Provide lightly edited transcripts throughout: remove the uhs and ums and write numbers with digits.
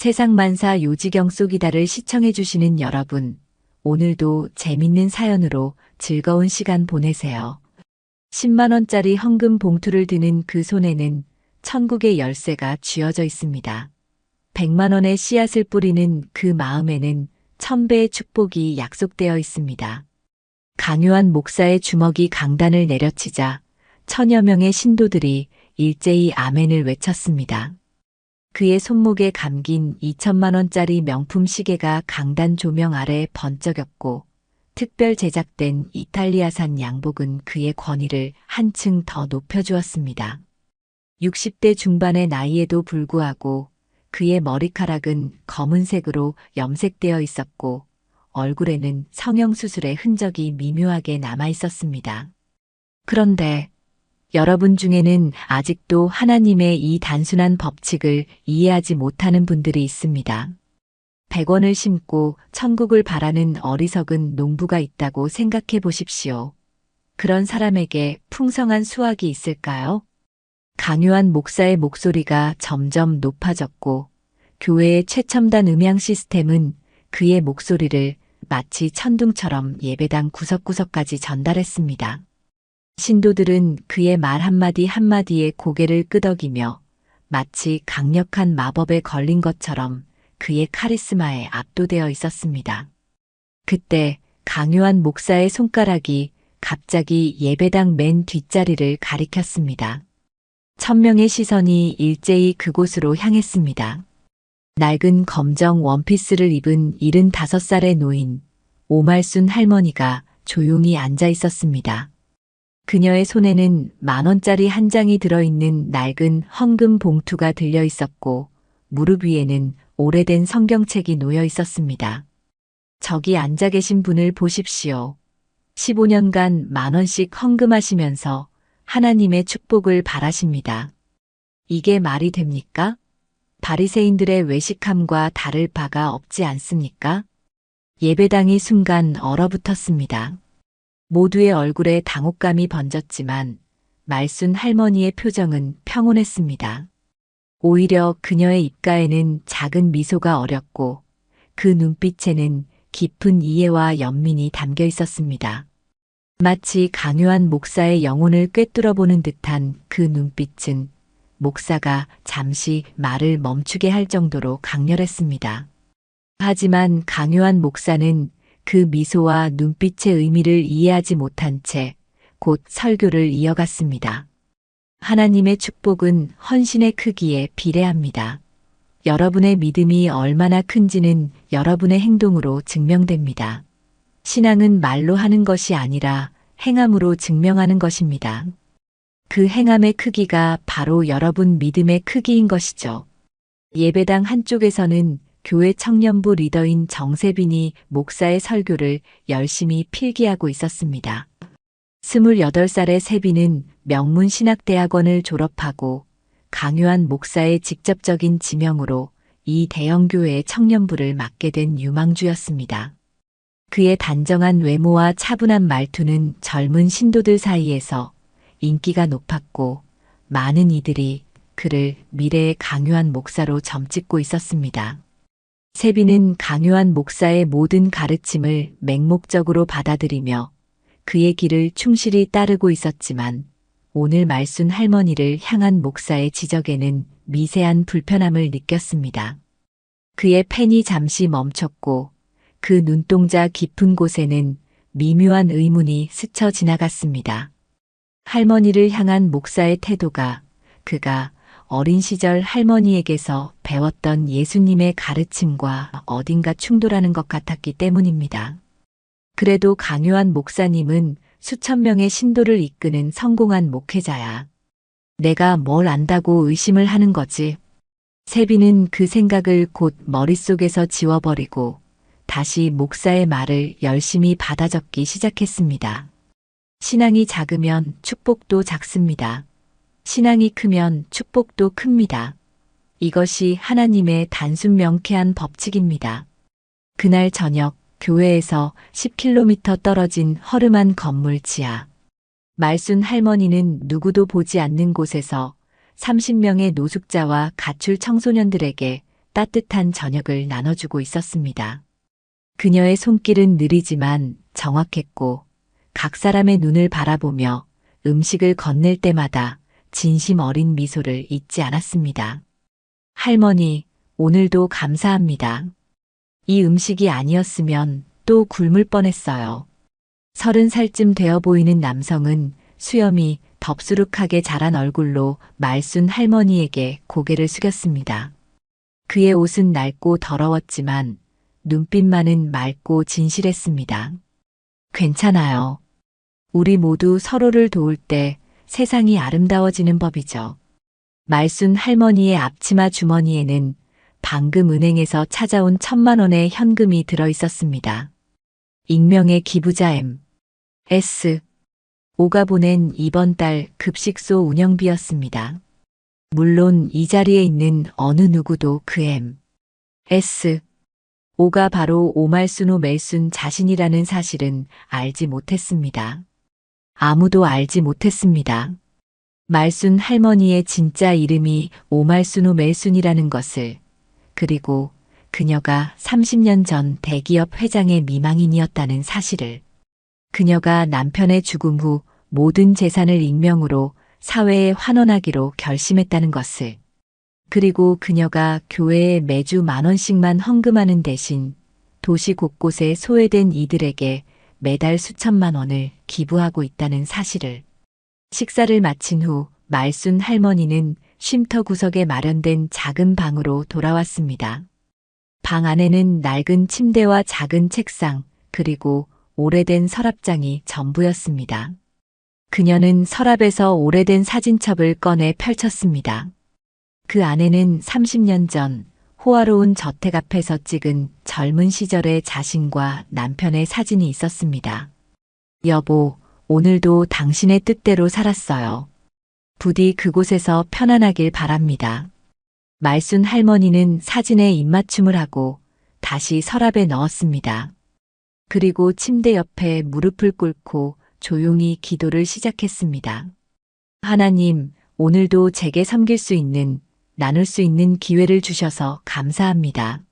세상만사 요지경 속이다를 시청해주시는 여러분, 오늘도 재밌는 사연으로 즐거운 시간 보내세요. 10만원짜리 헌금 봉투를 드는 그 손에는 천국의 열쇠가 쥐어져 있습니다. 100만원의 씨앗을 뿌리는 그 마음에는 1000배의 축복이 약속되어 있습니다. 강요한 목사의 주먹이 강단을 내려치자 천여 명의 신도들이 일제히 아멘을 외쳤습니다. 그의 손목에 감긴 2천만원짜리 명품 시계가 강단 조명 아래 번쩍였고 특별 제작된 이탈리아산 양복은 그의 권위를 한층 더 높여주었습니다. 60대 중반의 나이에도 불구하고 그의 머리카락은 검은색으로 염색되어 있었고 얼굴에는 성형수술의 흔적이 미묘하게 남아 있었습니다. 그런데 여러분 중에는 아직도 하나님의 이 단순한 법칙을 이해하지 못하는 분들이 있습니다. 100원을 심고 천국을 바라는 어리석은 농부가 있다고 생각해 보십시오. 그런 사람에게 풍성한 수확이 있을까요? 강요한 목사의 목소리가 점점 높아졌고 교회의 최첨단 음향 시스템은 그의 목소리를 마치 천둥처럼 예배당 구석구석까지 전달했습니다. 신도들은 그의 말 한마디 한마디에 고개를 끄덕이며 마치 강력한 마법에 걸린 것처럼 그의 카리스마에 압도되어 있었습니다. 그때 강요한 목사의 손가락이 갑자기 예배당 맨 뒷자리를 가리켰습니다. 1000명의 시선이 일제히 그곳으로 향했습니다. 낡은 검정 원피스를 입은 75살의 노인, 오말순 할머니가 조용히 앉아 있었습니다. 그녀의 손에는 10,000원짜리 한 장이 들어있는 낡은 헌금 봉투가 들려 있었고 무릎 위에는 오래된 성경책이 놓여 있었습니다. 저기 앉아 계신 분을 보십시오. 15년간 10,000원씩 헌금하시면서 하나님의 축복을 바라십니다. 이게 말이 됩니까? 바리새인들의 외식함과 다를 바가 없지 않습니까? 예배당이 순간 얼어붙었습니다. 모두의 얼굴에 당혹감이 번졌지만 말순 할머니의 표정은 평온했습니다. 오히려 그녀의 입가에는 작은 미소가 어렸고 그 눈빛에는 깊은 이해와 연민이 담겨 있었습니다. 마치 강요한 목사의 영혼을 꿰뚫어보는 듯한 그 눈빛은 목사가 잠시 말을 멈추게 할 정도로 강렬했습니다. 하지만 강요한 목사는 그 미소와 눈빛의 의미를 이해하지 못한 채 곧 설교를 이어갔습니다. 하나님의 축복은 헌신의 크기에 비례합니다. 여러분의 믿음이 얼마나 큰지는 여러분의 행동으로 증명됩니다. 신앙은 말로 하는 것이 아니라 행함으로 증명하는 것입니다. 그 행함의 크기가 바로 여러분 믿음의 크기인 것이죠. 예배당 한쪽에서는 교회 청년부 리더인 정세빈이 목사의 설교를 열심히 필기하고 있었습니다. 28살의 세빈은 명문신학대학원을 졸업하고 강요한 목사의 직접적인 지명으로 이 대형교회의 청년부를 맡게 된 유망주였습니다. 그의 단정한 외모와 차분한 말투는 젊은 신도들 사이에서 인기가 높았고 많은 이들이 그를 미래의 강요한 목사로 점찍고 있었습니다. 세빈은 강요한 목사의 모든 가르침을 맹목적으로 받아들이며 그의 길을 충실히 따르고 있었지만 오늘 말순 할머니를 향한 목사의 지적에는 미세한 불편함을 느꼈습니다. 그의 펜이 잠시 멈췄고 그 눈동자 깊은 곳에는 미묘한 의문이 스쳐 지나갔습니다. 할머니를 향한 목사의 태도가 그가 어린 시절 할머니에게서 배웠던 예수님의 가르침과 어딘가 충돌하는 것 같았기 때문입니다. 그래도 강요한 목사님은 수천 명의 신도를 이끄는 성공한 목회자야. 내가 뭘 안다고 의심을 하는 거지. 세빈은 그 생각을 곧 머릿속에서 지워버리고 다시 목사의 말을 열심히 받아 적기 시작했습니다. 신앙이 작으면 축복도 작습니다. 신앙이 크면 축복도 큽니다. 이것이 하나님의 단순 명쾌한 법칙입니다. 그날 저녁 교회에서 10km 떨어진 허름한 건물 지하. 말순 할머니는 누구도 보지 않는 곳에서 30명의 노숙자와 가출 청소년들에게 따뜻한 저녁을 나눠주고 있었습니다. 그녀의 손길은 느리지만 정확했고 각 사람의 눈을 바라보며 음식을 건넬 때마다 진심 어린 미소를 잊지 않았습니다. 할머니, 오늘도 감사합니다. 이 음식이 아니었으면 또 굶을 뻔했어요. 30살쯤 되어 보이는 남성은 수염이 덥수룩하게 자란 얼굴로 말순 할머니에게 고개를 숙였습니다. 그의 옷은 낡고 더러웠지만 눈빛만은 맑고 진실했습니다. 괜찮아요. 우리 모두 서로를 도울 때 세상이 아름다워지는 법이죠. 말순 할머니의 앞치마 주머니에는 방금 은행에서 찾아온 1,000만 원의 현금이 들어 있었습니다. 익명의 기부자 M.S. 오가 보낸 이번 달 급식소 운영비였습니다. 물론 이 자리에 있는 어느 누구도 그 M.S. 오가 바로 오말순 오멜순 자신이라는 사실은 알지 못했습니다. 아무도 알지 못했습니다. 말순 할머니의 진짜 이름이 오말순 오멜순이라는 것을, 그리고 그녀가 30년 전 대기업 회장의 미망인이었다는 사실을, 그녀가 남편의 죽음 후 모든 재산을 익명으로 사회에 환원하기로 결심했다는 것을, 그리고 그녀가 교회에 매주 10,000원씩만 헌금하는 대신 도시 곳곳에 소외된 이들에게 매달 수천만 원을 기부하고 있다는 사실을. 식사를 마친 후 말순 할머니는 쉼터 구석에 마련된 작은 방으로 돌아왔습니다. 방 안에는 낡은 침대와 작은 책상, 그리고 오래된 서랍장이 전부였습니다. 그녀는 서랍에서 오래된 사진첩을 꺼내 펼쳤습니다. 그 안에는 30년 전 호화로운 저택 앞에서 찍은 젊은 시절의 자신과 남편의 사진이 있었습니다. 여보, 오늘도 당신의 뜻대로 살았어요. 부디 그곳에서 편안하길 바랍니다. 말순 할머니는 사진에 입맞춤을 하고 다시 서랍에 넣었습니다. 그리고 침대 옆에 무릎을 꿇고 조용히 기도를 시작했습니다. 하나님, 오늘도 제게 섬길 수 있는, 나눌 수 있는 기회를 주셔서 감사합니다.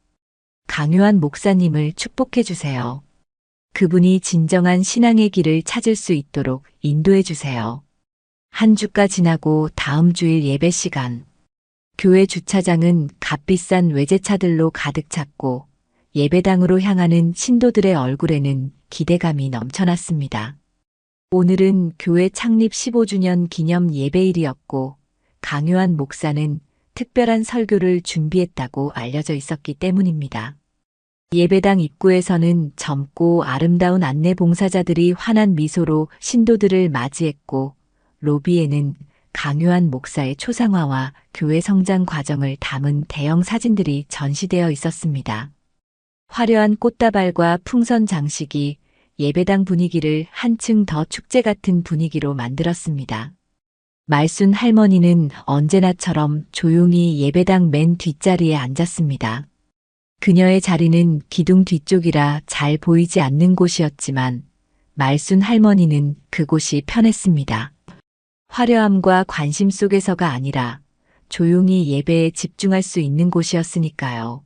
강요한 목사님을 축복해 주세요. 그분이 진정한 신앙의 길을 찾을 수 있도록 인도해 주세요. 한 주가 지나고 다음 주일 예배 시간. 교회 주차장은 값비싼 외제차들로 가득 찼고 예배당으로 향하는 신도들의 얼굴에는 기대감이 넘쳐났습니다. 오늘은 교회 창립 15주년 기념 예배일이었고 강요한 목사는 특별한 설교를 준비했다고 알려져 있었기 때문입니다. 예배당 입구에서는 젊고 아름다운 안내 봉사자들이 환한 미소로 신도들을 맞이했고 로비에는 강요한 목사의 초상화와 교회 성장 과정을 담은 대형 사진들이 전시되어 있었습니다. 화려한 꽃다발과 풍선 장식이 예배당 분위기를 한층 더 축제 같은 분위기로 만들었습니다. 말순 할머니는 언제나처럼 조용히 예배당 맨 뒷자리에 앉았습니다. 그녀의 자리는 기둥 뒤쪽이라 잘 보이지 않는 곳이었지만 말순 할머니는 그곳이 편했습니다. 화려함과 관심 속에서가 아니라 조용히 예배에 집중할 수 있는 곳이었으니까요.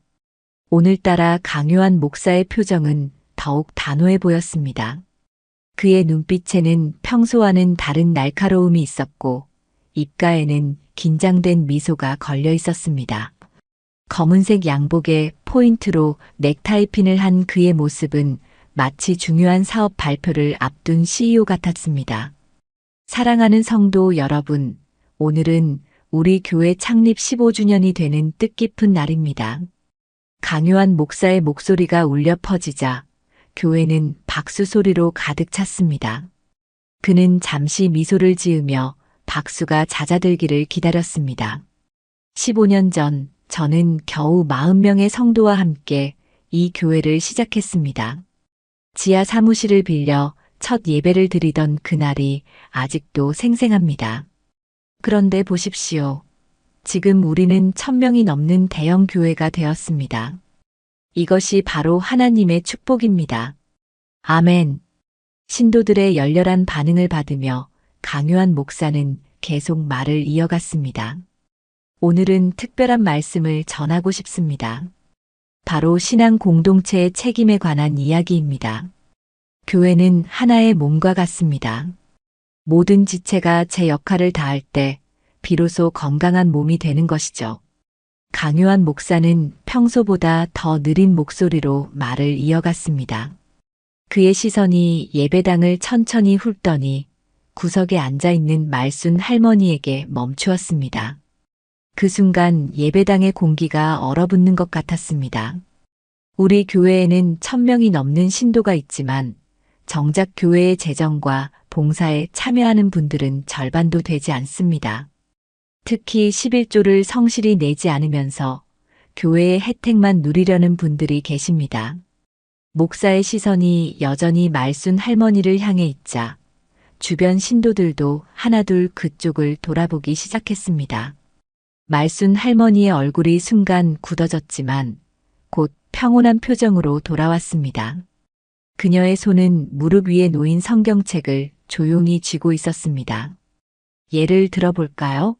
오늘따라 강요한 목사의 표정은 더욱 단호해 보였습니다. 그의 눈빛에는 평소와는 다른 날카로움이 있었고 입가에는 긴장된 미소가 걸려 있었습니다. 검은색 양복에 포인트로 넥타이핀을 한 그의 모습은 마치 중요한 사업 발표를 앞둔 CEO 같았습니다. 사랑하는 성도 여러분, 오늘은 우리 교회 창립 15주년이 되는 뜻깊은 날입니다. 강요한 목사의 목소리가 울려 퍼지자 교회는 박수 소리로 가득 찼습니다. 그는 잠시 미소를 지으며 박수가 잦아들기를 기다렸습니다. 15년 전 저는 겨우 40명의 성도와 함께 이 교회를 시작했습니다. 지하 사무실을 빌려 첫 예배를 드리던 그날이 아직도 생생합니다. 그런데 보십시오. 지금 우리는 1,000명이 넘는 대형 교회가 되었습니다. 이것이 바로 하나님의 축복입니다. 아멘. 신도들의 열렬한 반응을 받으며 강요한 목사는 계속 말을 이어갔습니다. 오늘은 특별한 말씀을 전하고 싶습니다. 바로 신앙 공동체의 책임에 관한 이야기입니다. 교회는 하나의 몸과 같습니다. 모든 지체가 제 역할을 다할 때 비로소 건강한 몸이 되는 것이죠. 강요한 목사는 평소보다 더 느린 목소리로 말을 이어갔습니다. 그의 시선이 예배당을 천천히 훑더니 구석에 앉아있는 말순 할머니에게 멈추었습니다. 그 순간 예배당의 공기가 얼어붙는 것 같았습니다. 우리 교회에는 1000명이 넘는 신도가 있지만 정작 교회의 재정과 봉사에 참여하는 분들은 절반도 되지 않습니다. 특히 11조를 성실히 내지 않으면서 교회의 혜택만 누리려는 분들이 계십니다. 목사의 시선이 여전히 말순 할머니를 향해 있자 주변 신도들도 하나둘 그쪽을 돌아보기 시작했습니다. 말순 할머니의 얼굴이 순간 굳어졌지만 곧 평온한 표정으로 돌아왔습니다. 그녀의 손은 무릎 위에 놓인 성경책을 조용히 쥐고 있었습니다. 예를 들어볼까요?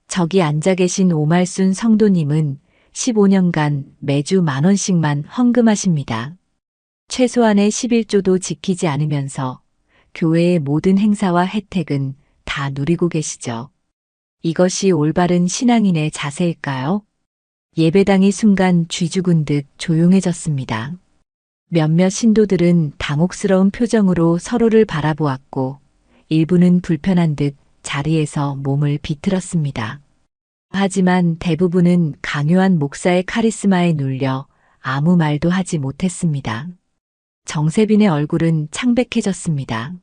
저기 앉아 계신 오말순 성도님은 15년간 매주 10,000원씩만 헌금하십니다. 최소한의 11조도 지키지 않으면서 교회의 모든 행사와 혜택은 다 누리고 계시죠. 이것이 올바른 신앙인의 자세일까요? 예배당이 순간 쥐죽은 듯 조용해졌습니다. 몇몇 신도들은 당혹스러운 표정으로 서로를 바라보았고 일부는 불편한 듯 자리에서 몸을 비틀었습니다. 하지만 대부분은 강요한 목사의 카리스마에 눌려 아무 말도 하지 못했습니다. 정세빈의 얼굴은 창백해졌습니다.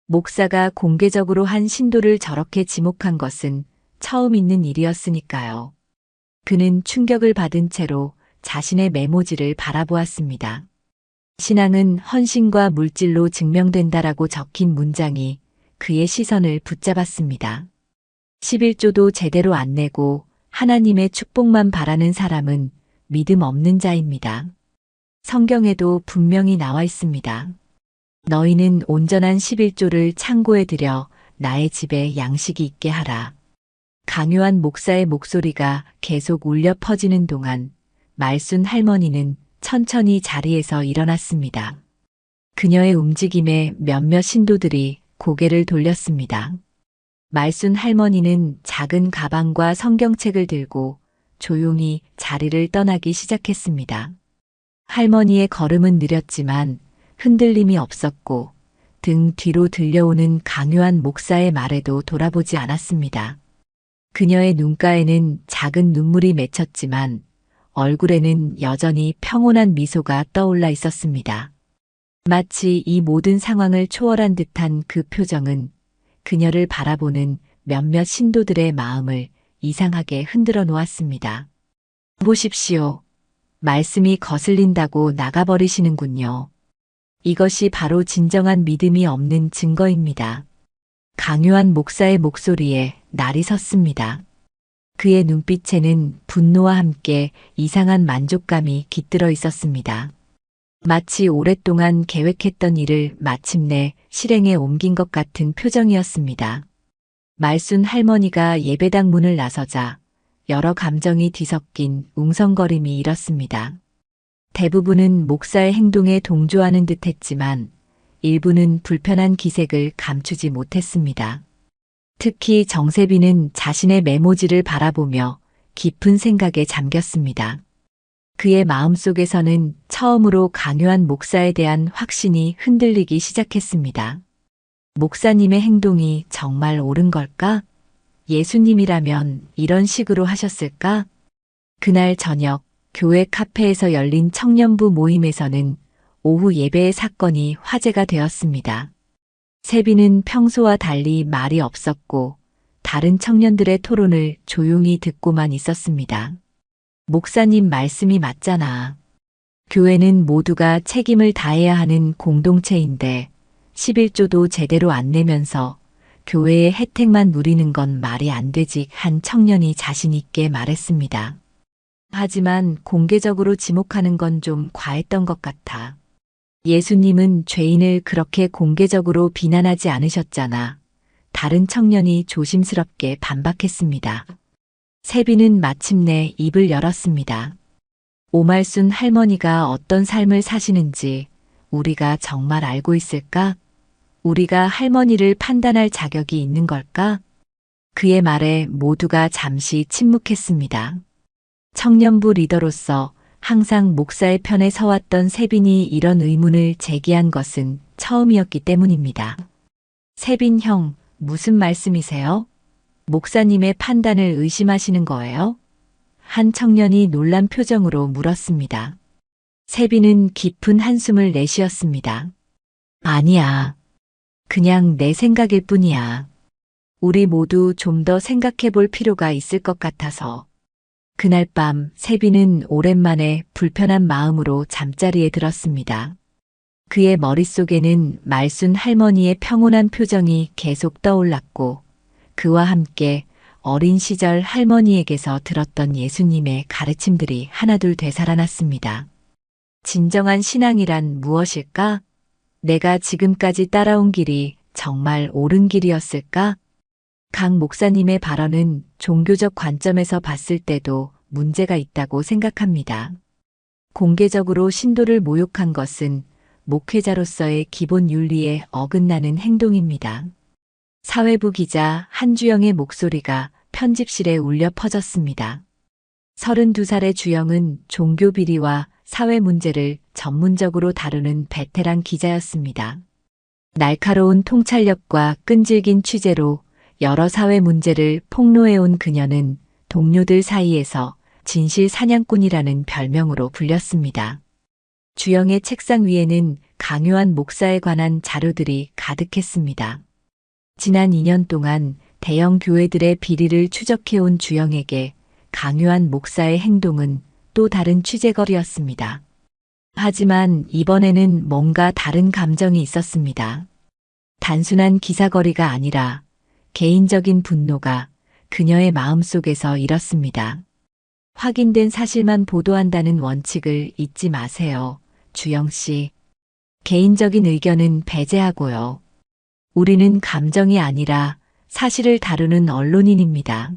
목사가 공개적으로 한 신도를 저렇게 지목한 것은 처음 있는 일이었으니까요. 그는 충격을 받은 채로 자신의 메모지를 바라보았습니다. 신앙은 헌신과 물질로 증명된다라고 적힌 문장이 그의 시선을 붙잡았습니다. 11조도 제대로 안 내고 하나님의 축복만 바라는 사람은 믿음 없는 자입니다. 성경에도 분명히 나와 있습니다. 너희는 온전한 11조를 창고에 들여 나의 집에 양식이 있게 하라. 강요한 목사의 목소리가 계속 울려 퍼지는 동안 말순 할머니는 천천히 자리에서 일어났습니다. 그녀의 움직임에 몇몇 신도들이 고개를 돌렸습니다. 말순 할머니는 작은 가방과 성경책을 들고 조용히 자리를 떠나기 시작했습니다. 할머니의 걸음은 느렸지만 흔들림이 없었고 등 뒤로 들려오는 강요한 목사의 말에도 돌아보지 않았습니다. 그녀의 눈가에는 작은 눈물이 맺혔지만 얼굴에는 여전히 평온한 미소가 떠올라 있었습니다. 마치 이 모든 상황을 초월한 듯한 그 표정은 그녀를 바라보는 몇몇 신도들의 마음을 이상하게 흔들어 놓았습니다. 보십시오. 말씀이 거슬린다고 나가버리시는군요. 이것이 바로 진정한 믿음이 없는 증거입니다. 강요한 목사의 목소리에 날이 섰습니다. 그의 눈빛에는 분노와 함께 이상한 만족감이 깃들어 있었습니다. 마치 오랫동안 계획했던 일을 마침내 실행에 옮긴 것 같은 표정이었습니다. 말순 할머니가 예배당 문을 나서자 여러 감정이 뒤섞인 웅성거림이 일었습니다. 대부분은 목사의 행동에 동조하는 듯 했지만 일부는 불편한 기색을 감추지 못했습니다. 특히 정세빈은 자신의 메모지를 바라보며 깊은 생각에 잠겼습니다. 그의 마음속에서는 처음으로 강요한 목사에 대한 확신이 흔들리기 시작했습니다. 목사님의 행동이 정말 옳은 걸까? 예수님이라면 이런 식으로 하셨을까? 그날 저녁 교회 카페에서 열린 청년부 모임에서는 오후 예배의 사건이 화제가 되었습니다. 세빈은 평소와 달리 말이 없었고 다른 청년들의 토론을 조용히 듣고만 있었습니다. 목사님 말씀이 맞잖아. 교회는 모두가 책임을 다해야 하는 공동체인데 11조도 제대로 안 내면서 교회의 혜택만 누리는 건 말이 안 되지 한 청년이 자신 있게 말했습니다. 하지만 공개적으로 지목하는 건 좀 과했던 것 같아. 예수님은 죄인을 그렇게 공개적으로 비난하지 않으셨잖아. 다른 청년이 조심스럽게 반박했습니다. 세빈은 마침내 입을 열었습니다. 오말순 할머니가 어떤 삶을 사시는지 우리가 정말 알고 있을까? 우리가 할머니를 판단할 자격이 있는 걸까? 그의 말에 모두가 잠시 침묵했습니다. 청년부 리더로서 항상 목사의 편에 서왔던 세빈이 이런 의문을 제기한 것은 처음이었기 때문입니다. 세빈 형, 무슨 말씀이세요? 목사님의 판단을 의심하시는 거예요? 한 청년이 놀란 표정으로 물었습니다. 세빈은 깊은 한숨을 내쉬었습니다. 아니야. 그냥 내 생각일 뿐이야. 우리 모두 좀 더 생각해 볼 필요가 있을 것 같아서. 그날 밤 세빈은 오랜만에 불편한 마음으로 잠자리에 들었습니다. 그의 머릿속에는 말순 할머니의 평온한 표정이 계속 떠올랐고 그와 함께 어린 시절 할머니에게서 들었던 예수님의 가르침들이 하나둘 되살아났습니다. 진정한 신앙이란 무엇일까? 내가 지금까지 따라온 길이 정말 옳은 길이었을까? 강 목사님의 발언은 종교적 관점에서 봤을 때도 문제가 있다고 생각합니다. 공개적으로 신도를 모욕한 것은 목회자로서의 기본 윤리에 어긋나는 행동입니다. 사회부 기자 한주영의 목소리가 편집실에 울려 퍼졌습니다. 32살의 주영은 종교 비리와 사회 문제를 전문적으로 다루는 베테랑 기자였습니다. 날카로운 통찰력과 끈질긴 취재로 여러 사회 문제를 폭로해온 그녀는 동료들 사이에서 진실 사냥꾼이라는 별명으로 불렸습니다. 주영의 책상 위에는 강요한 목사에 관한 자료들이 가득했습니다. 지난 2년 동안 대형 교회들의 비리를 추적해온 주영에게 강요한 목사의 행동은 또 다른 취재거리였습니다. 하지만 이번에는 뭔가 다른 감정이 있었습니다. 단순한 기사거리가 아니라 개인적인 분노가 그녀의 마음속에서 일었습니다. 확인된 사실만 보도한다는 원칙을 잊지 마세요. 주영 씨. 개인적인 의견은 배제하고요. 우리는 감정이 아니라 사실을 다루는 언론인입니다.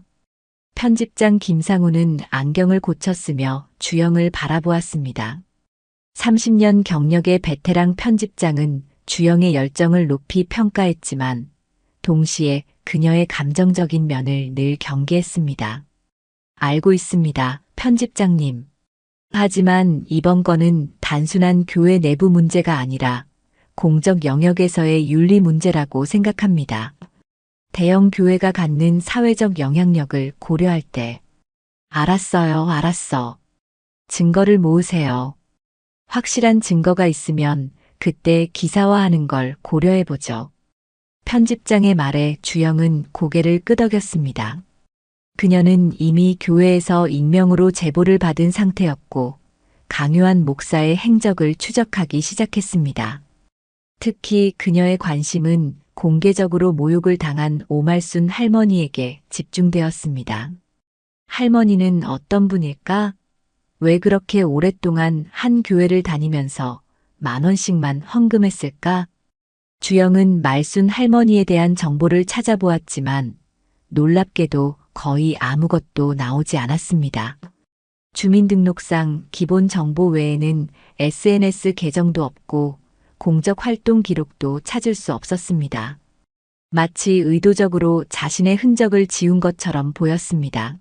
편집장 김상우는 안경을 고쳤으며 주영을 바라보았습니다. 30년 경력의 베테랑 편집장은 주영의 열정을 높이 평가했지만 동시에 그녀의 감정적인 면을 늘 경계했습니다. 알고 있습니다, 편집장님. 하지만 이번 건은 단순한 교회 내부 문제가 아니라 공적 영역에서의 윤리 문제라고 생각합니다. 대형 교회가 갖는 사회적 영향력을 고려할 때. 알았어요, 알았어. 증거를 모으세요. 확실한 증거가 있으면 그때 기사화하는 걸 고려해보죠. 편집장의 말에 주영은 고개를 끄덕였습니다. 그녀는 이미 교회에서 익명으로 제보를 받은 상태였고 강요한 목사의 행적을 추적하기 시작했습니다. 특히 그녀의 관심은 공개적으로 모욕을 당한 오말순 할머니에게 집중되었습니다. 할머니는 어떤 분일까? 왜 그렇게 오랫동안 한 교회를 다니면서 10,000원씩만 헌금했을까? 주영은 말순 할머니에 대한 정보를 찾아보았지만 놀랍게도 거의 아무것도 나오지 않았습니다. 주민등록상 기본 정보 외에는 SNS 계정도 없고 공적 활동 기록도 찾을 수 없었습니다. 마치 의도적으로 자신의 흔적을 지운 것처럼 보였습니다.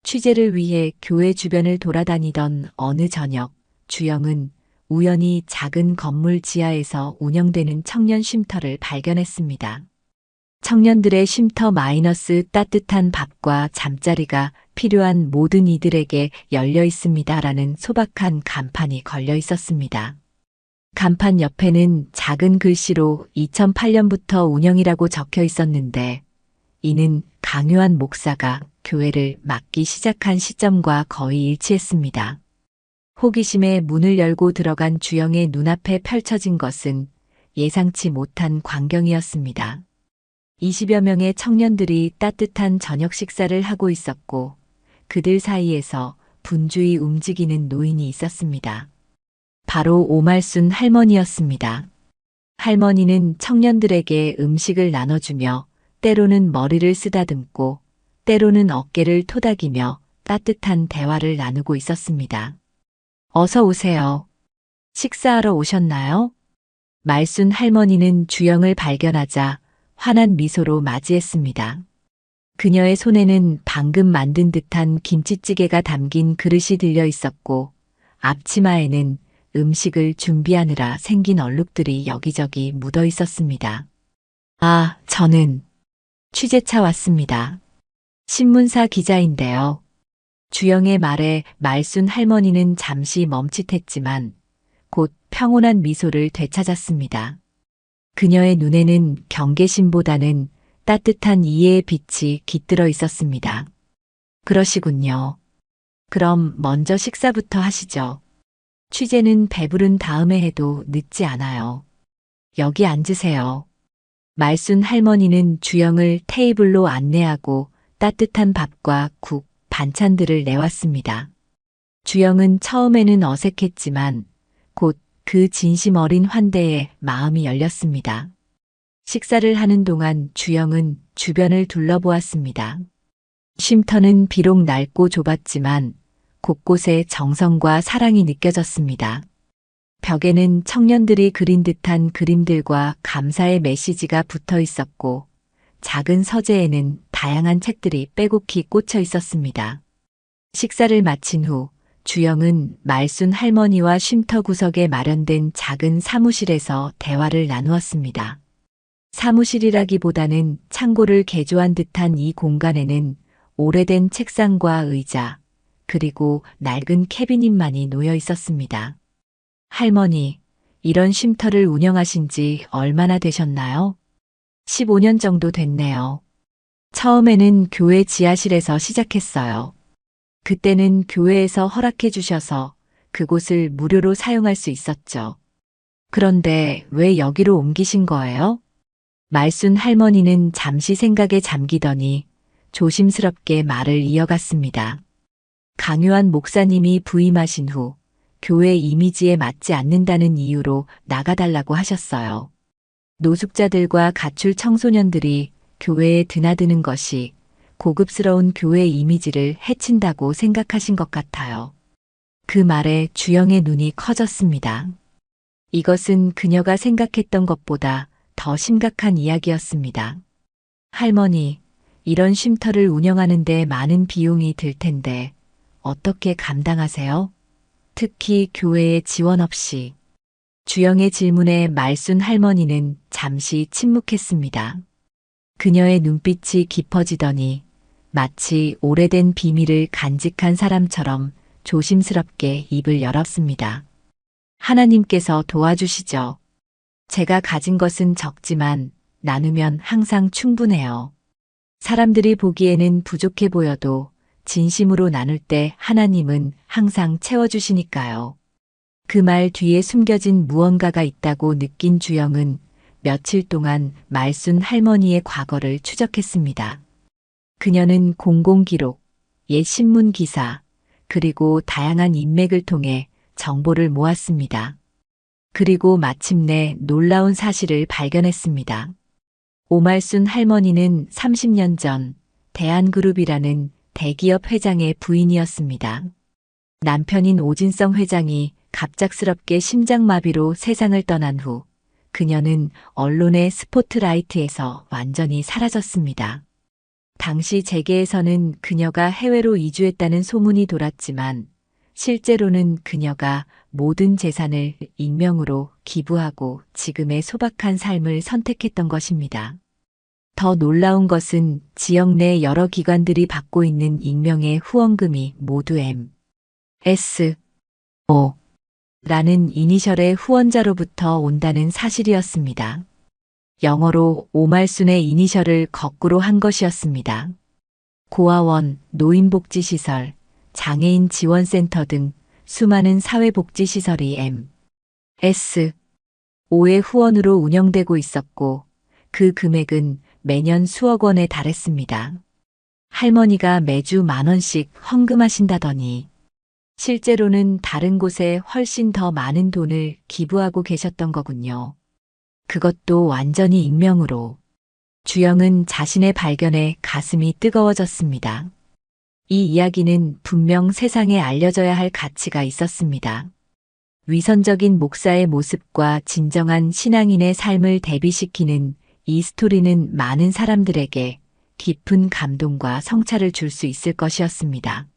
취재를 위해 교회 주변을 돌아다니던 어느 저녁, 주영은 우연히 작은 건물 지하에서 운영되는 청년 쉼터를 발견했습니다. 청년들의 쉼터 마이너스 따뜻한 밥과 잠자리가 필요한 모든 이들에게 열려 있습니다라는 소박한 간판이 걸려 있었습니다. 간판 옆에는 작은 글씨로 2008년부터 운영이라고 적혀 있었는데 이는 강요한 목사가 교회를 맡기 시작한 시점과 거의 일치했습니다. 호기심에 문을 열고 들어간 주영의 눈앞에 펼쳐진 것은 예상치 못한 광경이었습니다. 20여 명의 청년들이 따뜻한 저녁 식사를 하고 있었고 그들 사이에서 분주히 움직이는 노인이 있었습니다. 바로 오말순 할머니였습니다. 할머니는 청년들에게 음식을 나눠주며 때로는 머리를 쓰다듬고 때로는 어깨를 토닥이며 따뜻한 대화를 나누고 있었습니다. 어서 오세요. 식사하러 오셨나요? 말순 할머니는 주영을 발견하자 환한 미소로 맞이했습니다. 그녀의 손에는 방금 만든 듯한 김치찌개가 담긴 그릇이 들려 있었고 앞치마에는 음식을 준비하느라 생긴 얼룩들이 여기저기 묻어 있었습니다. 아, 저는 취재차 왔습니다. 신문사 기자인데요. 주영의 말에 말순 할머니는 잠시 멈칫했지만 곧 평온한 미소를 되찾았습니다. 그녀의 눈에는 경계심보다는 따뜻한 이해의 빛이 깃들어 있었습니다. 그러시군요. 그럼 먼저 식사부터 하시죠. 취재는 배부른 다음에 해도 늦지 않아요. 여기 앉으세요. 말순 할머니는 주영을 테이블로 안내하고 따뜻한 밥과 국, 반찬들을 내왔습니다. 주영은 처음에는 어색했지만 곧 그 진심 어린 환대에 마음이 열렸습니다. 식사를 하는 동안 주영은 주변을 둘러보았습니다. 쉼터는 비록 낡고 좁았지만 곳곳에 정성과 사랑이 느껴졌습니다. 벽에는 청년들이 그린 듯한 그림들과 감사의 메시지가 붙어 있었고 작은 서재에는 다양한 책들이 빼곡히 꽂혀 있었습니다. 식사를 마친 후 주영은 말순 할머니와 쉼터 구석에 마련된 작은 사무실에서 대화를 나누었습니다. 사무실이라기보다는 창고를 개조한 듯한 이 공간에는 오래된 책상과 의자, 그리고 낡은 캐비닛만이 놓여 있었습니다. 할머니, 이런 쉼터를 운영하신 지 얼마나 되셨나요? 15년 정도 됐네요. 처음에는 교회 지하실에서 시작했어요. 그때는 교회에서 허락해 주셔서 그곳을 무료로 사용할 수 있었죠. 그런데 왜 여기로 옮기신 거예요? 말순 할머니는 잠시 생각에 잠기더니 조심스럽게 말을 이어갔습니다. 강요한 목사님이 부임하신 후 교회 이미지에 맞지 않는다는 이유로 나가달라고 하셨어요. 노숙자들과 가출 청소년들이 교회에 드나드는 것이 고급스러운 교회 이미지를 해친다고 생각하신 것 같아요. 그 말에 주영의 눈이 커졌습니다. 이것은 그녀가 생각했던 것보다 더 심각한 이야기였습니다. 할머니, 이런 쉼터를 운영하는데 많은 비용이 들 텐데 어떻게 감당하세요? 특히 교회의 지원 없이. 주영의 질문에 말순 할머니는 잠시 침묵했습니다. 그녀의 눈빛이 깊어지더니 마치 오래된 비밀을 간직한 사람처럼 조심스럽게 입을 열었습니다. 하나님께서 도와주시죠. 제가 가진 것은 적지만 나누면 항상 충분해요. 사람들이 보기에는 부족해 보여도 진심으로 나눌 때 하나님은 항상 채워주시니까요. 그 말 뒤에 숨겨진 무언가가 있다고 느낀 주영은 며칠 동안 말순 할머니의 과거를 추적했습니다. 그녀는 공공기록, 옛 신문 기사, 그리고 다양한 인맥을 통해 정보를 모았습니다. 그리고 마침내 놀라운 사실을 발견했습니다. 오말순 할머니는 30년 전 대한그룹이라는 대기업 회장의 부인이었습니다. 남편인 오진성 회장이 갑작스럽게 심장마비로 세상을 떠난 후 그녀는 언론의 스포트라이트에서 완전히 사라졌습니다. 당시 재계에서는 그녀가 해외로 이주했다는 소문이 돌았지만 실제로는 그녀가 모든 재산을 익명으로 기부하고 지금의 소박한 삶을 선택했던 것입니다. 더 놀라운 것은 지역 내 여러 기관들이 받고 있는 익명의 후원금이 모두 M.S. O. 라는 이니셜의 후원자로부터 온다는 사실이었습니다. 영어로 오말순의 이니셜을 거꾸로 한 것이었습니다. 고아원, 노인복지시설, 장애인 지원센터 등 수많은 사회복지시설이 M.S. O의 후원으로 운영되고 있었고 그 금액은 매년 수억 원에 달했습니다. 할머니가 매주 10,000원씩 헌금하신다더니 실제로는 다른 곳에 훨씬 더 많은 돈을 기부하고 계셨던 거군요. 그것도 완전히 익명으로. 주영은 자신의 발견에 가슴이 뜨거워졌습니다. 이 이야기는 분명 세상에 알려져야 할 가치가 있었습니다. 위선적인 목사의 모습과 진정한 신앙인의 삶을 대비시키는 이 스토리는 많은 사람들에게 깊은 감동과 성찰을 줄 수 있을 것이었습니다.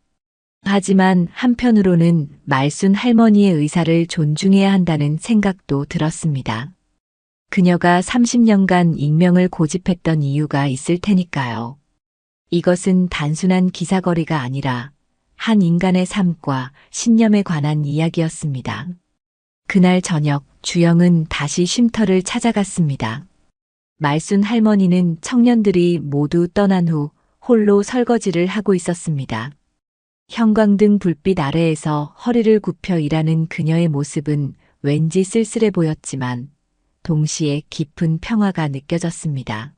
하지만 한편으로는 말순 할머니의 의사를 존중해야 한다는 생각도 들었습니다. 그녀가 30년간 익명을 고집했던 이유가 있을 테니까요. 이것은 단순한 기사거리가 아니라 한 인간의 삶과 신념에 관한 이야기였습니다. 그날 저녁 주영은 다시 쉼터를 찾아갔습니다. 말순 할머니는 청년들이 모두 떠난 후 홀로 설거지를 하고 있었습니다. 형광등 불빛 아래에서 허리를 굽혀 일하는 그녀의 모습은 왠지 쓸쓸해 보였지만 동시에 깊은 평화가 느껴졌습니다.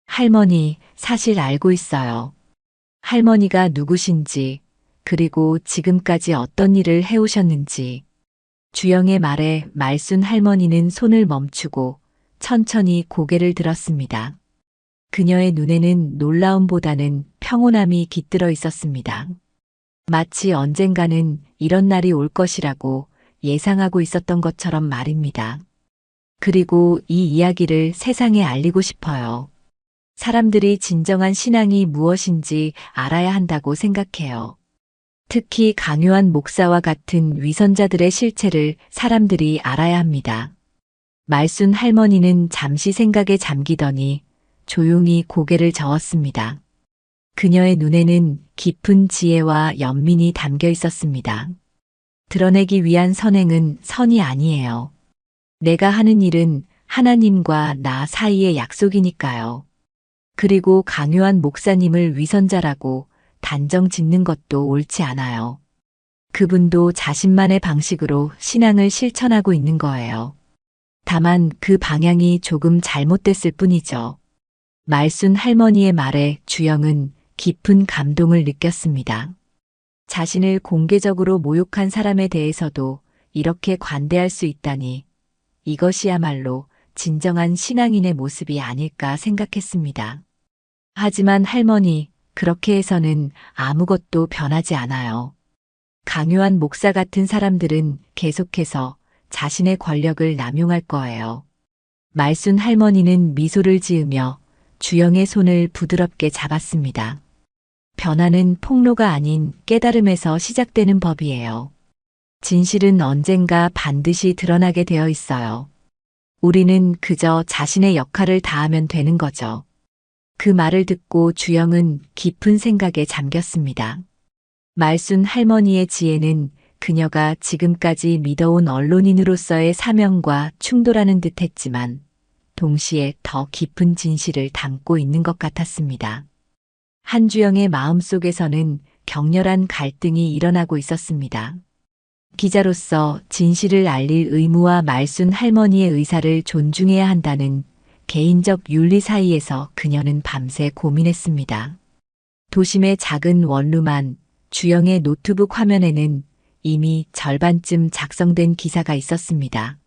할머니, 사실 알고 있어요. 할머니가 누구신지, 그리고 지금까지 어떤 일을 해오셨는지. 주영의 말에 말순 할머니는 손을 멈추고 천천히 고개를 들었습니다. 그녀의 눈에는 놀라움보다는 평온함이 깃들어 있었습니다. 마치 언젠가는 이런 날이 올 것이라고 예상하고 있었던 것처럼 말입니다. 그리고 이 이야기를 세상에 알리고 싶어요. 사람들이 진정한 신앙이 무엇인지 알아야 한다고 생각해요. 특히 강요한 목사와 같은 위선자들의 실체를 사람들이 알아야 합니다. 말순 할머니는 잠시 생각에 잠기더니 조용히 고개를 저었습니다. 그녀의 눈에는 깊은 지혜와 연민이 담겨 있었습니다. 드러내기 위한 선행은 선이 아니에요. 내가 하는 일은 하나님과 나 사이의 약속이니까요. 그리고 강요한 목사님을 위선자라고 단정 짓는 것도 옳지 않아요. 그분도 자신만의 방식으로 신앙을 실천하고 있는 거예요. 다만 그 방향이 조금 잘못됐을 뿐이죠. 말순 할머니의 말에 주영은 깊은 감동을 느꼈습니다. 자신을 공개적으로 모욕한 사람에 대해서도 이렇게 관대할 수 있다니 이것이야말로 진정한 신앙인의 모습이 아닐까 생각했습니다. 하지만 할머니, 그렇게 해서는 아무것도 변하지 않아요. 강요한 목사 같은 사람들은 계속해서 자신의 권력을 남용할 거예요. 말순 할머니는 미소를 지으며 주영의 손을 부드럽게 잡았습니다. 변화는 폭로가 아닌 깨달음에서 시작되는 법이에요. 진실은 언젠가 반드시 드러나게 되어 있어요. 우리는 그저 자신의 역할을 다하면 되는 거죠. 그 말을 듣고 주영은 깊은 생각에 잠겼습니다. 말순 할머니의 지혜는 그녀가 지금까지 믿어온 언론인으로서의 사명과 충돌하는 듯 했지만 동시에 더 깊은 진실을 담고 있는 것 같았습니다. 한주영의 마음속에서는 격렬한 갈등이 일어나고 있었습니다. 기자로서 진실을 알릴 의무와 말순 할머니의 의사를 존중해야 한다는 개인적 윤리 사이에서 그녀는 밤새 고민했습니다. 도심의 작은 원룸안 주영의 노트북 화면에는 이미 절반쯤 작성된 기사가 있었습니다.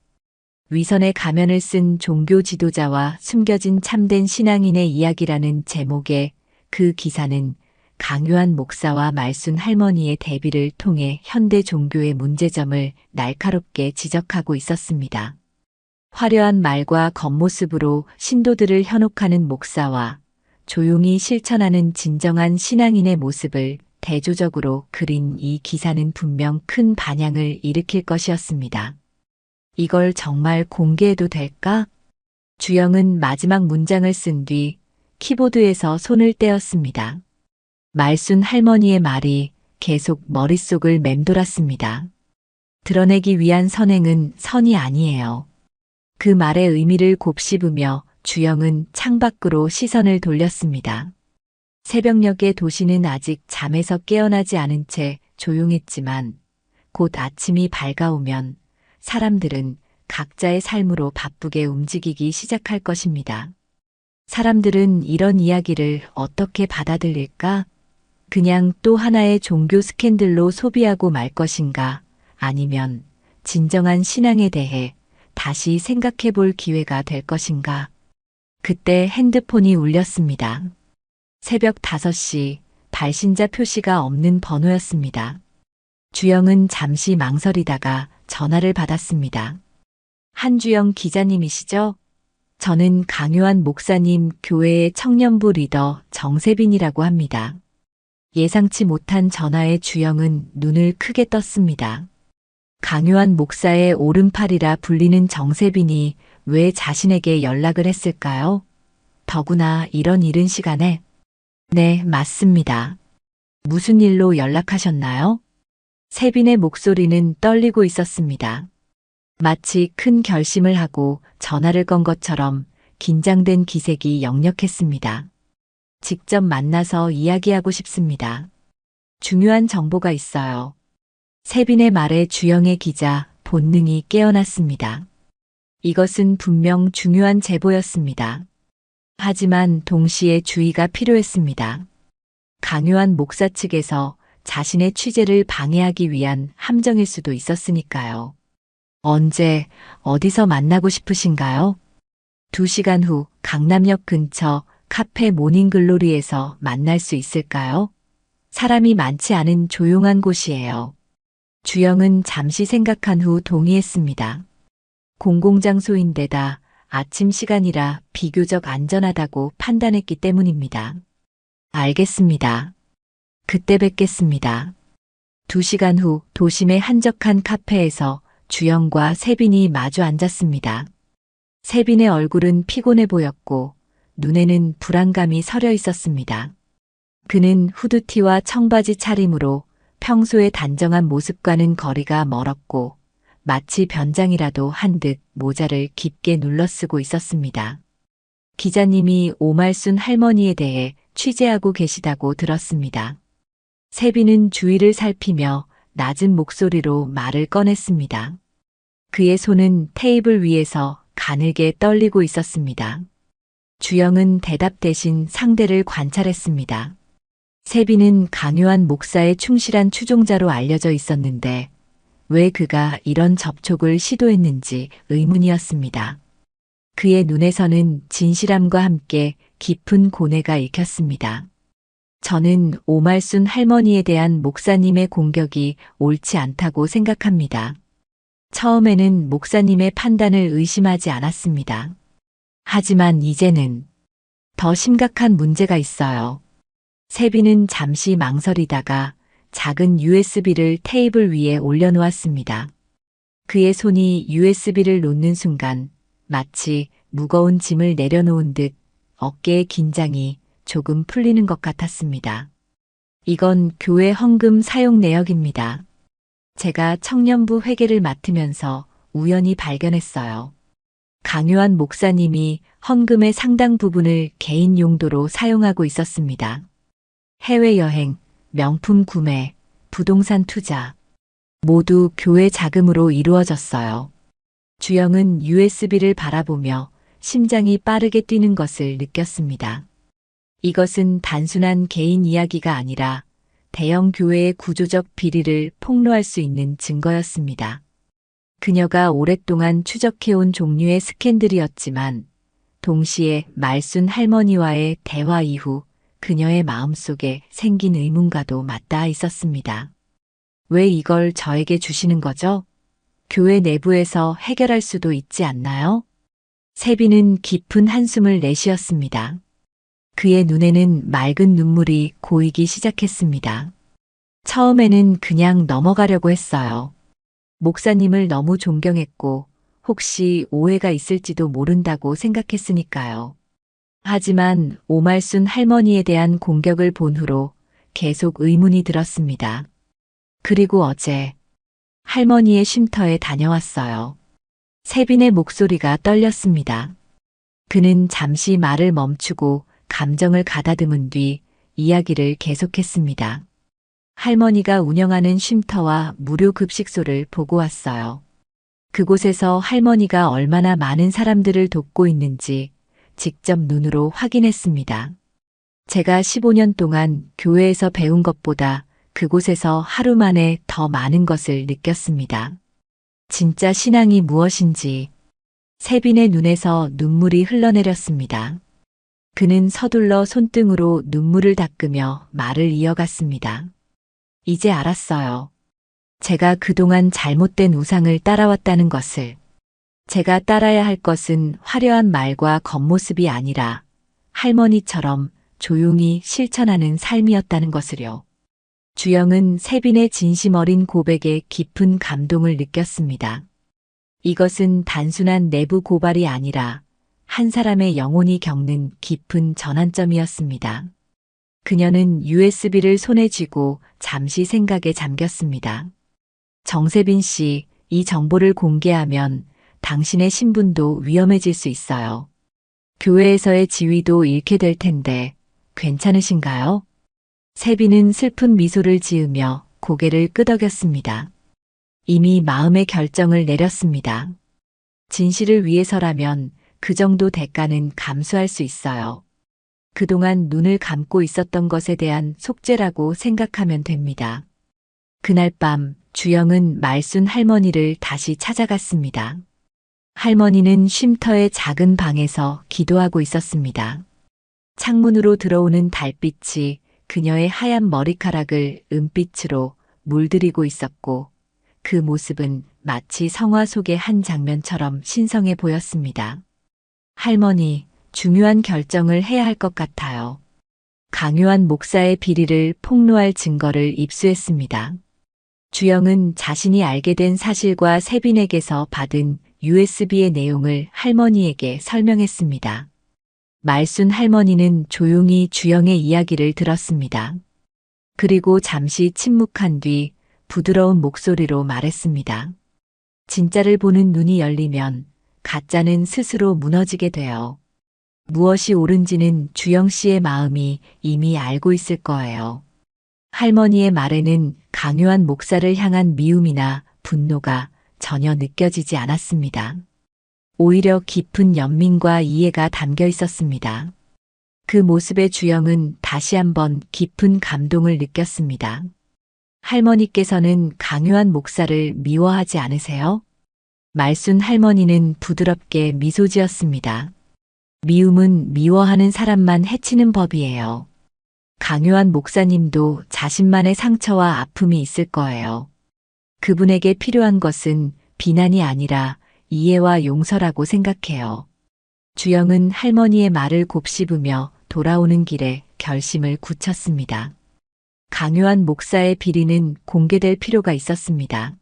위선의 가면을 쓴 종교 지도자와 숨겨진 참된 신앙인의 이야기라는 제목의 그 기사는 강요한 목사와 말순 할머니의 대비를 통해 현대 종교의 문제점을 날카롭게 지적하고 있었습니다. 화려한 말과 겉모습으로 신도들을 현혹하는 목사와 조용히 실천하는 진정한 신앙인의 모습을 대조적으로 그린 이 기사는 분명 큰 반향을 일으킬 것이었습니다. 이걸 정말 공개해도 될까? 주영은 마지막 문장을 쓴 뒤 키보드에서 손을 떼었습니다. 말순 할머니의 말이 계속 머릿속을 맴돌았습니다. 드러내기 위한 선행은 선이 아니에요. 그 말의 의미를 곱씹으며 주영은 창밖으로 시선을 돌렸습니다. 새벽녘의 도시는 아직 잠에서 깨어나지 않은 채 조용했지만 곧 아침이 밝아오면 사람들은 각자의 삶으로 바쁘게 움직이기 시작할 것입니다. 사람들은 이런 이야기를 어떻게 받아들일까? 그냥 또 하나의 종교 스캔들로 소비하고 말 것인가? 아니면 진정한 신앙에 대해 다시 생각해 볼 기회가 될 것인가? 그때 핸드폰이 울렸습니다. 새벽 5시, 발신자 표시가 없는 번호였습니다. 주영은 잠시 망설이다가 전화를 받았습니다. 한주영 기자님이시죠? 저는 강요한 목사님 교회의 청년부 리더 정세빈이라고 합니다. 예상치 못한 전화에 주영은 눈을 크게 떴습니다. 강요한 목사의 오른팔이라 불리는 정세빈이 왜 자신에게 연락을 했을까요? 더구나 이런 이른 시간에. 네, 맞습니다. 무슨 일로 연락하셨나요? 세빈의 목소리는 떨리고 있었습니다. 마치 큰 결심을 하고 전화를 건 것처럼 긴장된 기색이 역력했습니다. 직접 만나서 이야기하고 싶습니다. 중요한 정보가 있어요. 세빈의 말에 주영의 기자 본능이 깨어났습니다. 이것은 분명 중요한 제보였습니다. 하지만 동시에 주의가 필요했습니다. 강요한 목사 측에서 자신의 취재를 방해하기 위한 함정일 수도 있었으니까요. 언제, 어디서 만나고 싶으신가요? 2시간 후 강남역 근처 카페 모닝글로리에서 만날 수 있을까요? 사람이 많지 않은 조용한 곳이에요. 주영은 잠시 생각한 후 동의했습니다. 공공장소인데다 아침 시간이라 비교적 안전하다고 판단했기 때문입니다. 알겠습니다. 그때 뵙겠습니다. 2시간 후 도심의 한적한 카페에서 주영과 세빈이 마주 앉았습니다. 세빈의 얼굴은 피곤해 보였고 눈에는 불안감이 서려 있었습니다. 그는 후드티와 청바지 차림으로 평소의 단정한 모습과는 거리가 멀었고 마치 변장이라도 한 듯 모자를 깊게 눌러쓰고 있었습니다. 기자님이 오말순 할머니에 대해 취재하고 계시다고 들었습니다. 세빈은 주위를 살피며 낮은 목소리로 말을 꺼냈습니다. 그의 손은 테이블 위에서 가늘게 떨리고 있었습니다. 주영은 대답 대신 상대를 관찰했습니다. 세빈은 강요한 목사의 충실한 추종자로 알려져 있었는데 왜 그가 이런 접촉을 시도했는지 의문이었습니다. 그의 눈에서는 진실함과 함께 깊은 고뇌가 읽혔습니다. 저는 오말순 할머니에 대한 목사님의 공격이 옳지 않다고 생각합니다. 처음에는 목사님의 판단을 의심하지 않았습니다. 하지만 이제는 더 심각한 문제가 있어요. 세빈은 잠시 망설이다가 작은 USB를 테이블 위에 올려놓았습니다. 그의 손이 USB를 놓는 순간 마치 무거운 짐을 내려놓은 듯 어깨의 긴장이 조금 풀리는 것 같았습니다. 이건 교회 헌금 사용 내역입니다. 제가 청년부 회계를 맡으면서 우연히 발견했어요. 강요한 목사님이 헌금의 상당 부분을 개인 용도로 사용하고 있었습니다. 해외여행, 명품 구매, 부동산 투자, 모두 교회 자금으로 이루어졌어요. 주영은 USB를 바라보며 심장이 빠르게 뛰는 것을 느꼈습니다. 이것은 단순한 개인 이야기가 아니라 대형 교회의 구조적 비리를 폭로할 수 있는 증거였습니다. 그녀가 오랫동안 추적해온 종류의 스캔들이었지만 동시에 말순 할머니와의 대화 이후 그녀의 마음속에 생긴 의문과도 맞닿아 있었습니다. 왜 이걸 저에게 주시는 거죠? 교회 내부에서 해결할 수도 있지 않나요? 세빈은 깊은 한숨을 내쉬었습니다. 그의 눈에는 맑은 눈물이 고이기 시작했습니다. 처음에는 그냥 넘어가려고 했어요. 목사님을 너무 존경했고 혹시 오해가 있을지도 모른다고 생각했으니까요. 하지만 오말순 할머니에 대한 공격을 본 후로 계속 의문이 들었습니다. 그리고 어제 할머니의 쉼터에 다녀왔어요. 세빈의 목소리가 떨렸습니다. 그는 잠시 말을 멈추고 감정을 가다듬은 뒤 이야기를 계속했습니다. 할머니가 운영하는 쉼터와 무료 급식소를 보고 왔어요. 그곳에서 할머니가 얼마나 많은 사람들을 돕고 있는지 직접 눈으로 확인했습니다. 제가 15년 동안 교회에서 배운 것보다 그곳에서 하루 만에 더 많은 것을 느꼈습니다. 진짜 신앙이 무엇인지. 세빈의 눈에서 눈물이 흘러내렸습니다. 그는 서둘러 손등으로 눈물을 닦으며 말을 이어갔습니다. 이제 알았어요. 제가 그동안 잘못된 우상을 따라왔다는 것을. 제가 따라야 할 것은 화려한 말과 겉모습이 아니라 할머니처럼 조용히 실천하는 삶이었다는 것을요. 주영은 세빈의 진심 어린 고백에 깊은 감동을 느꼈습니다. 이것은 단순한 내부 고발이 아니라 한 사람의 영혼이 겪는 깊은 전환점이었습니다. 그녀는 USB를 손에 쥐고 잠시 생각에 잠겼습니다. 정세빈 씨, 이 정보를 공개하면 당신의 신분도 위험해질 수 있어요. 교회에서의 지위도 잃게 될 텐데 괜찮으신가요? 세빈은 슬픈 미소를 지으며 고개를 끄덕였습니다. 이미 마음의 결정을 내렸습니다. 진실을 위해서라면 그 정도 대가는 감수할 수 있어요. 그동안 눈을 감고 있었던 것에 대한 속죄라고 생각하면 됩니다. 그날 밤 주영은 말순 할머니를 다시 찾아갔습니다. 할머니는 쉼터의 작은 방에서 기도하고 있었습니다. 창문으로 들어오는 달빛이 그녀의 하얀 머리카락을 은빛으로 물들이고 있었고 그 모습은 마치 성화 속의 한 장면처럼 신성해 보였습니다. 할머니, 중요한 결정을 해야 할 것 같아요. 강요한 목사의 비리를 폭로할 증거를 입수했습니다. 주영은 자신이 알게 된 사실과 세빈에게서 받은 USB의 내용을 할머니에게 설명했습니다. 말순 할머니는 조용히 주영의 이야기를 들었습니다. 그리고 잠시 침묵한 뒤 부드러운 목소리로 말했습니다. 진짜를 보는 눈이 열리면 가짜는 스스로 무너지게 돼요. 무엇이 옳은지는 주영 씨의 마음이 이미 알고 있을 거예요. 할머니의 말에는 강요한 목사를 향한 미움이나 분노가 전혀 느껴지지 않았습니다. 오히려 깊은 연민과 이해가 담겨 있었습니다. 그 모습에 주영은 다시 한번 깊은 감동을 느꼈습니다. 할머니께서는 강요한 목사를 미워하지 않으세요? 말순 할머니는 부드럽게 미소 지었습니다. 미움은 미워하는 사람만 해치는 법이에요. 강요한 목사님도 자신만의 상처와 아픔이 있을 거예요. 그분에게 필요한 것은 비난이 아니라 이해와 용서라고 생각해요. 주영은 할머니의 말을 곱씹으며 돌아오는 길에 결심을 굳혔습니다. 강요한 목사의 비리는 공개될 필요가 있었습니다.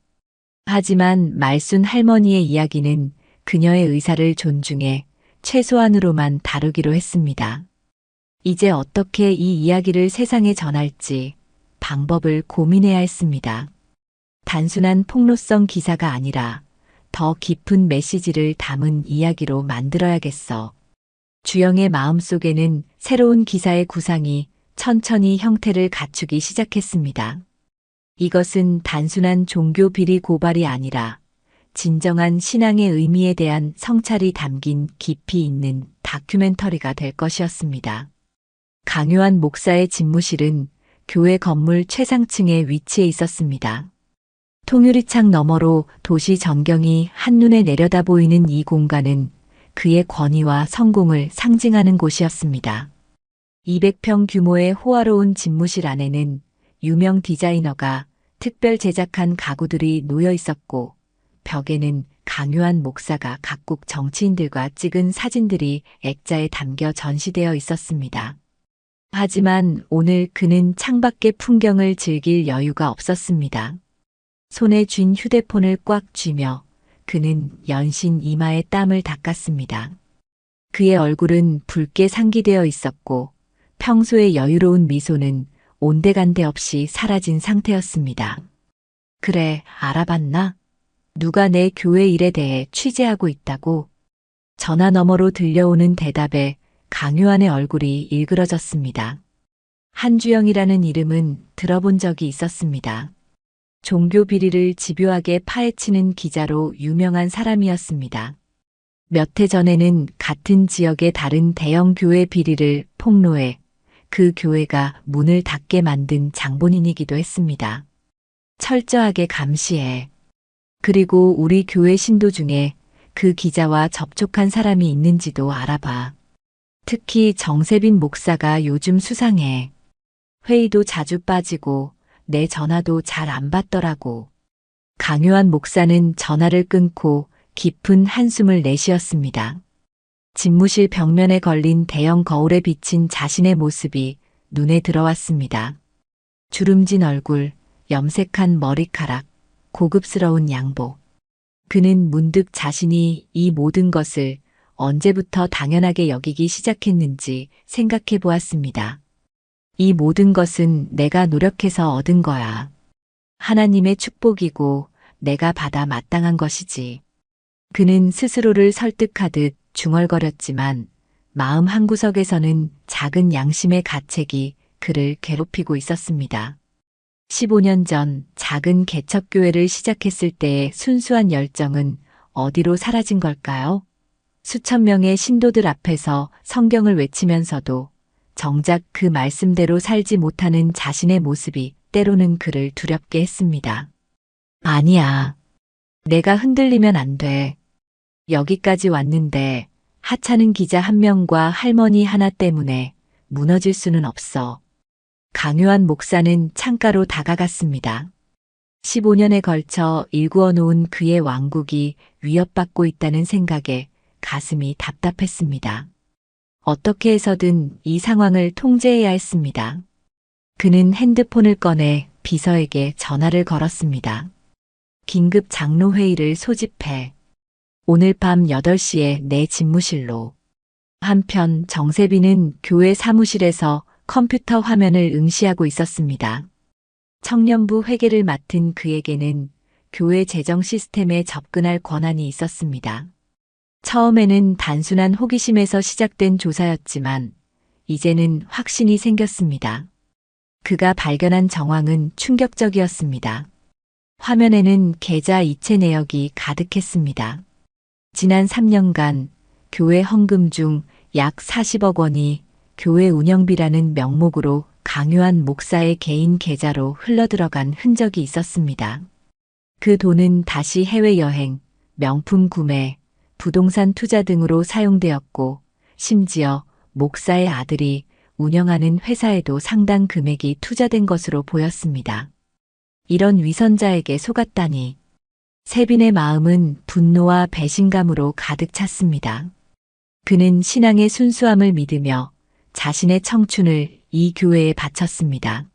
하지만 말순 할머니의 이야기는 그녀의 의사를 존중해 최소한으로만 다루기로 했습니다. 이제 어떻게 이 이야기를 세상에 전할지 방법을 고민해야 했습니다. 단순한 폭로성 기사가 아니라 더 깊은 메시지를 담은 이야기로 만들어야겠어. 주영의 마음속에는 새로운 기사의 구상이 천천히 형태를 갖추기 시작했습니다. 이것은 단순한 종교 비리 고발이 아니라 진정한 신앙의 의미에 대한 성찰이 담긴 깊이 있는 다큐멘터리가 될 것이었습니다. 강요한 목사의 집무실은 교회 건물 최상층에 위치해 있었습니다. 통유리창 너머로 도시 전경이 한눈에 내려다 보이는 이 공간은 그의 권위와 성공을 상징하는 곳이었습니다. 200평 규모의 호화로운 집무실 안에는 유명 디자이너가 특별 제작한 가구들이 놓여 있었고 벽에는 강요한 목사가 각국 정치인들과 찍은 사진들이 액자에 담겨 전시되어 있었습니다. 하지만 오늘 그는 창밖의 풍경을 즐길 여유가 없었습니다. 손에 쥔 휴대폰을 꽉 쥐며 그는 연신 이마에 땀을 닦았습니다. 그의 얼굴은 붉게 상기되어 있었고 평소의 여유로운 미소는 온데간데 없이 사라진 상태였습니다. 그래, 알아봤나? 누가 내 교회 일에 대해 취재하고 있다고? 전화 너머로 들려오는 대답에 강요한의 얼굴이 일그러졌습니다. 한주영이라는 이름은 들어본 적이 있었습니다. 종교 비리를 집요하게 파헤치는 기자로 유명한 사람이었습니다. 몇 해 전에는 같은 지역의 다른 대형 교회 비리를 폭로해 그 교회가 문을 닫게 만든 장본인이기도 했습니다. 철저하게 감시해. 그리고 우리 교회 신도 중에 그 기자와 접촉한 사람이 있는지도 알아봐. 특히 정세빈 목사가 요즘 수상해. 회의도 자주 빠지고 내 전화도 잘 안 받더라고. 강요한 목사는 전화를 끊고 깊은 한숨을 내쉬었습니다. 집무실 벽면에 걸린 대형 거울에 비친 자신의 모습이 눈에 들어왔습니다. 주름진 얼굴, 염색한 머리카락, 고급스러운 양복. 그는 문득 자신이 이 모든 것을 언제부터 당연하게 여기기 시작했는지 생각해 보았습니다. 이 모든 것은 내가 노력해서 얻은 거야. 하나님의 축복이고 내가 받아 마땅한 것이지. 그는 스스로를 설득하듯 중얼거렸지만 마음 한구석에서는 작은 양심의 가책이 그를 괴롭히고 있었습니다. 15년 전 작은 개척교회를 시작했을 때의 순수한 열정은 어디로 사라진 걸까요? 수천 명의 신도들 앞에서 성경을 외치면서도 정작 그 말씀대로 살지 못하는 자신의 모습이 때로는 그를 두렵게 했습니다. 아니야. 내가 흔들리면 안 돼. 여기까지 왔는데 하찮은 기자 한 명과 할머니 하나 때문에 무너질 수는 없어. 강요한 목사는 창가로 다가갔습니다. 15년에 걸쳐 일구어 놓은 그의 왕국이 위협받고 있다는 생각에 가슴이 답답했습니다. 어떻게 해서든 이 상황을 통제해야 했습니다. 그는 핸드폰을 꺼내 비서에게 전화를 걸었습니다. 긴급 장로회의를 소집해. 오늘 밤 8시에 내 집무실로. 한편 정세빈은 교회 사무실에서 컴퓨터 화면을 응시하고 있었습니다. 청년부 회계를 맡은 그에게는 교회 재정 시스템에 접근할 권한이 있었습니다. 처음에는 단순한 호기심에서 시작된 조사였지만 이제는 확신이 생겼습니다. 그가 발견한 정황은 충격적이었습니다. 화면에는 계좌 이체 내역이 가득했습니다. 지난 3년간 교회 헌금 중 약 40억 원이 교회 운영비라는 명목으로 강요한 목사의 개인 계좌로 흘러들어간 흔적이 있었습니다. 그 돈은 다시 해외여행, 명품 구매, 부동산 투자 등으로 사용되었고 심지어 목사의 아들이 운영하는 회사에도 상당 금액이 투자된 것으로 보였습니다. 이런 위선자에게 속았다니. 세빈의 마음은 분노와 배신감으로 가득 찼습니다. 그는 신앙의 순수함을 믿으며 자신의 청춘을 이 교회에 바쳤습니다.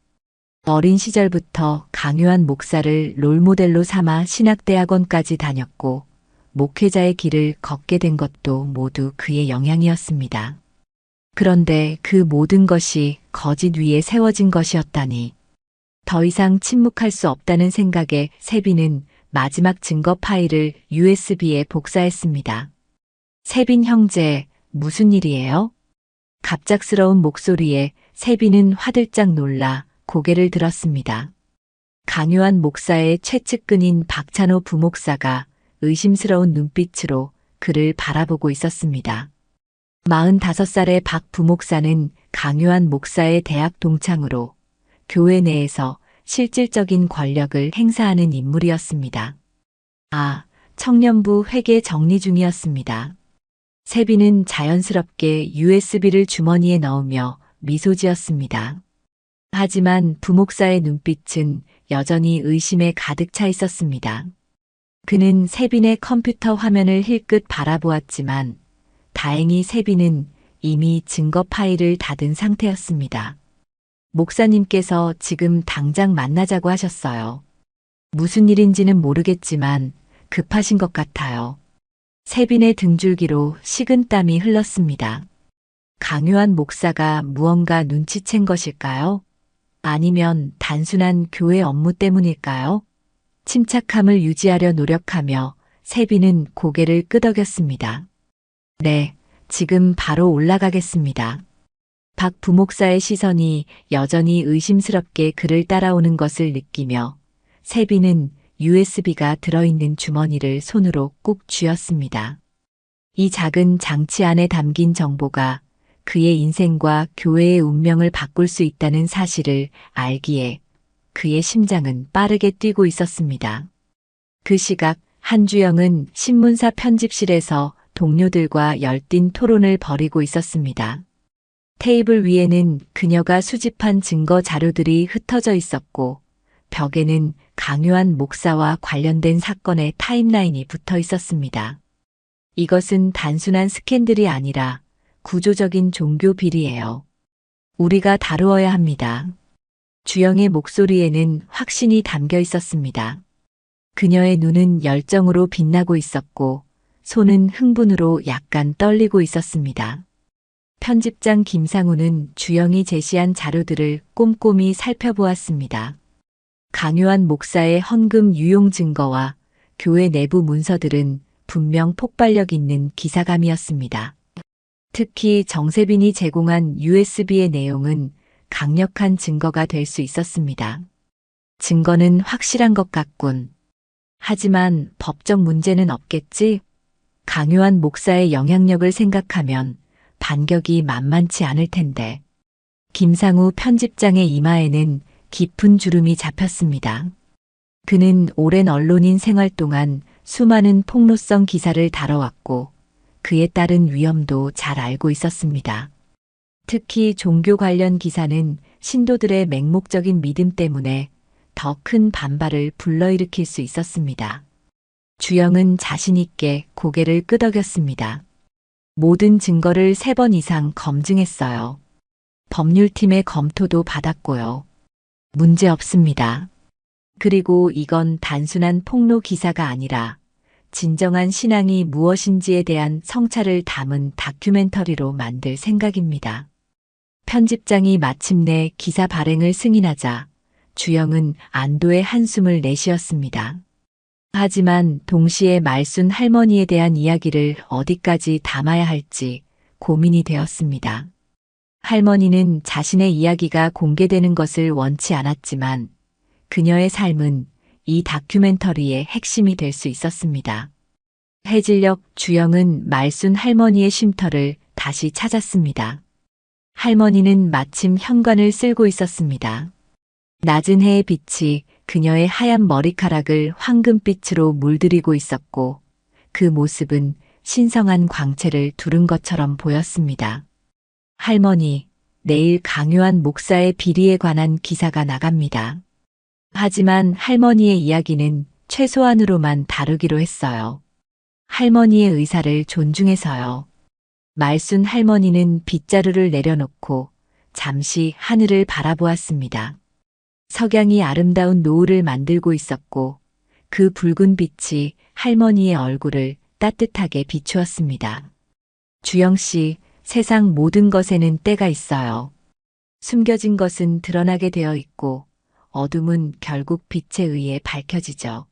어린 시절부터 강요한 목사를 롤모델로 삼아 신학대학원까지 다녔고 목회자의 길을 걷게 된 것도 모두 그의 영향이었습니다. 그런데 그 모든 것이 거짓 위에 세워진 것이었다니. 더 이상 침묵할 수 없다는 생각에 세빈은 마지막 증거 파일을 USB에 복사했습니다. 세빈 형제, 무슨 일이에요? 갑작스러운 목소리에 세빈은 화들짝 놀라 고개를 들었습니다. 강요한 목사의 최측근인 박찬호 부목사가 의심스러운 눈빛으로 그를 바라보고 있었습니다. 45살의 박 부목사는 강요한 목사의 대학 동창으로 교회 내에서 실질적인 권력을 행사하는 인물이었습니다. 청년부 회계 정리 중이었습니다. 세빈은 자연스럽게 USB를 주머니에 넣으며 미소 지었습니다. 하지만 부목사의 눈빛은 여전히 의심에 가득 차 있었습니다. 그는 세빈의 컴퓨터 화면을 힐끗 바라보았지만 다행히 세빈은 이미 증거 파일을 닫은 상태였습니다. 목사님께서 지금 당장 만나자고 하셨어요. 무슨 일인지는 모르겠지만 급하신 것 같아요. 세빈의 등줄기로 식은땀이 흘렀습니다. 강요한 목사가 무언가 눈치챈 것일까요? 아니면 단순한 교회 업무 때문일까요? 침착함을 유지하려 노력하며 세빈은 고개를 끄덕였습니다. 네, 지금 바로 올라가겠습니다. 박 부목사의 시선이 여전히 의심스럽게 그를 따라오는 것을 느끼며 세빈은 USB가 들어있는 주머니를 손으로 꾹 쥐었습니다. 이 작은 장치 안에 담긴 정보가 그의 인생과 교회의 운명을 바꿀 수 있다는 사실을 알기에 그의 심장은 빠르게 뛰고 있었습니다. 그 시각 한주영은 신문사 편집실에서 동료들과 열띤 토론을 벌이고 있었습니다. 테이블 위에는 그녀가 수집한 증거 자료들이 흩어져 있었고, 벽에는 강요한 목사와 관련된 사건의 타임라인이 붙어 있었습니다. 이것은 단순한 스캔들이 아니라 구조적인 종교 비리예요. 우리가 다루어야 합니다. 주영의 목소리에는 확신이 담겨 있었습니다. 그녀의 눈은 열정으로 빛나고 있었고, 손은 흥분으로 약간 떨리고 있었습니다. 편집장 김상우는 주영이 제시한 자료들을 꼼꼼히 살펴보았습니다. 강요한 목사의 헌금 유용 증거와 교회 내부 문서들은 분명 폭발력 있는 기사감이었습니다. 특히 정세빈이 제공한 USB의 내용은 강력한 증거가 될 수 있었습니다. 증거는 확실한 것 같군. 하지만 법적 문제는 없겠지? 강요한 목사의 영향력을 생각하면 반격이 만만치 않을 텐데. 김상우 편집장의 이마에는 깊은 주름이 잡혔습니다. 그는 오랜 언론인 생활 동안 수많은 폭로성 기사를 다뤄왔고 그에 따른 위험도 잘 알고 있었습니다. 특히 종교 관련 기사는 신도들의 맹목적인 믿음 때문에 더 큰 반발을 불러일으킬 수 있었습니다. 주영은 자신 있게 고개를 끄덕였습니다. 모든 증거를 3번 이상 검증했어요. 법률팀의 검토도 받았고요. 문제 없습니다. 그리고 이건 단순한 폭로 기사가 아니라 진정한 신앙이 무엇인지에 대한 성찰을 담은 다큐멘터리로 만들 생각입니다. 편집장이 마침내 기사 발행을 승인하자 주영은 안도의 한숨을 내쉬었습니다. 하지만 동시에 말순 할머니에 대한 이야기를 어디까지 담아야 할지 고민이 되었습니다. 할머니는 자신의 이야기가 공개되는 것을 원치 않았지만 그녀의 삶은 이 다큐멘터리의 핵심이 될 수 있었습니다. 해질녘 주영은 말순 할머니의 쉼터를 다시 찾았습니다. 할머니는 마침 현관을 쓸고 있었습니다. 낮은 해의 빛이 그녀의 하얀 머리카락을 황금빛으로 물들이고 있었고 그 모습은 신성한 광채를 두른 것처럼 보였습니다. 할머니, 내일 강요한 목사의 비리에 관한 기사가 나갑니다. 하지만 할머니의 이야기는 최소한으로만 다루기로 했어요. 할머니의 의사를 존중해서요. 말순 할머니는 빗자루를 내려놓고 잠시 하늘을 바라보았습니다. 석양이 아름다운 노을을 만들고 있었고 그 붉은 빛이 할머니의 얼굴을 따뜻하게 비추었습니다. 주영 씨, 세상 모든 것에는 때가 있어요. 숨겨진 것은 드러나게 되어 있고 어둠은 결국 빛에 의해 밝혀지죠.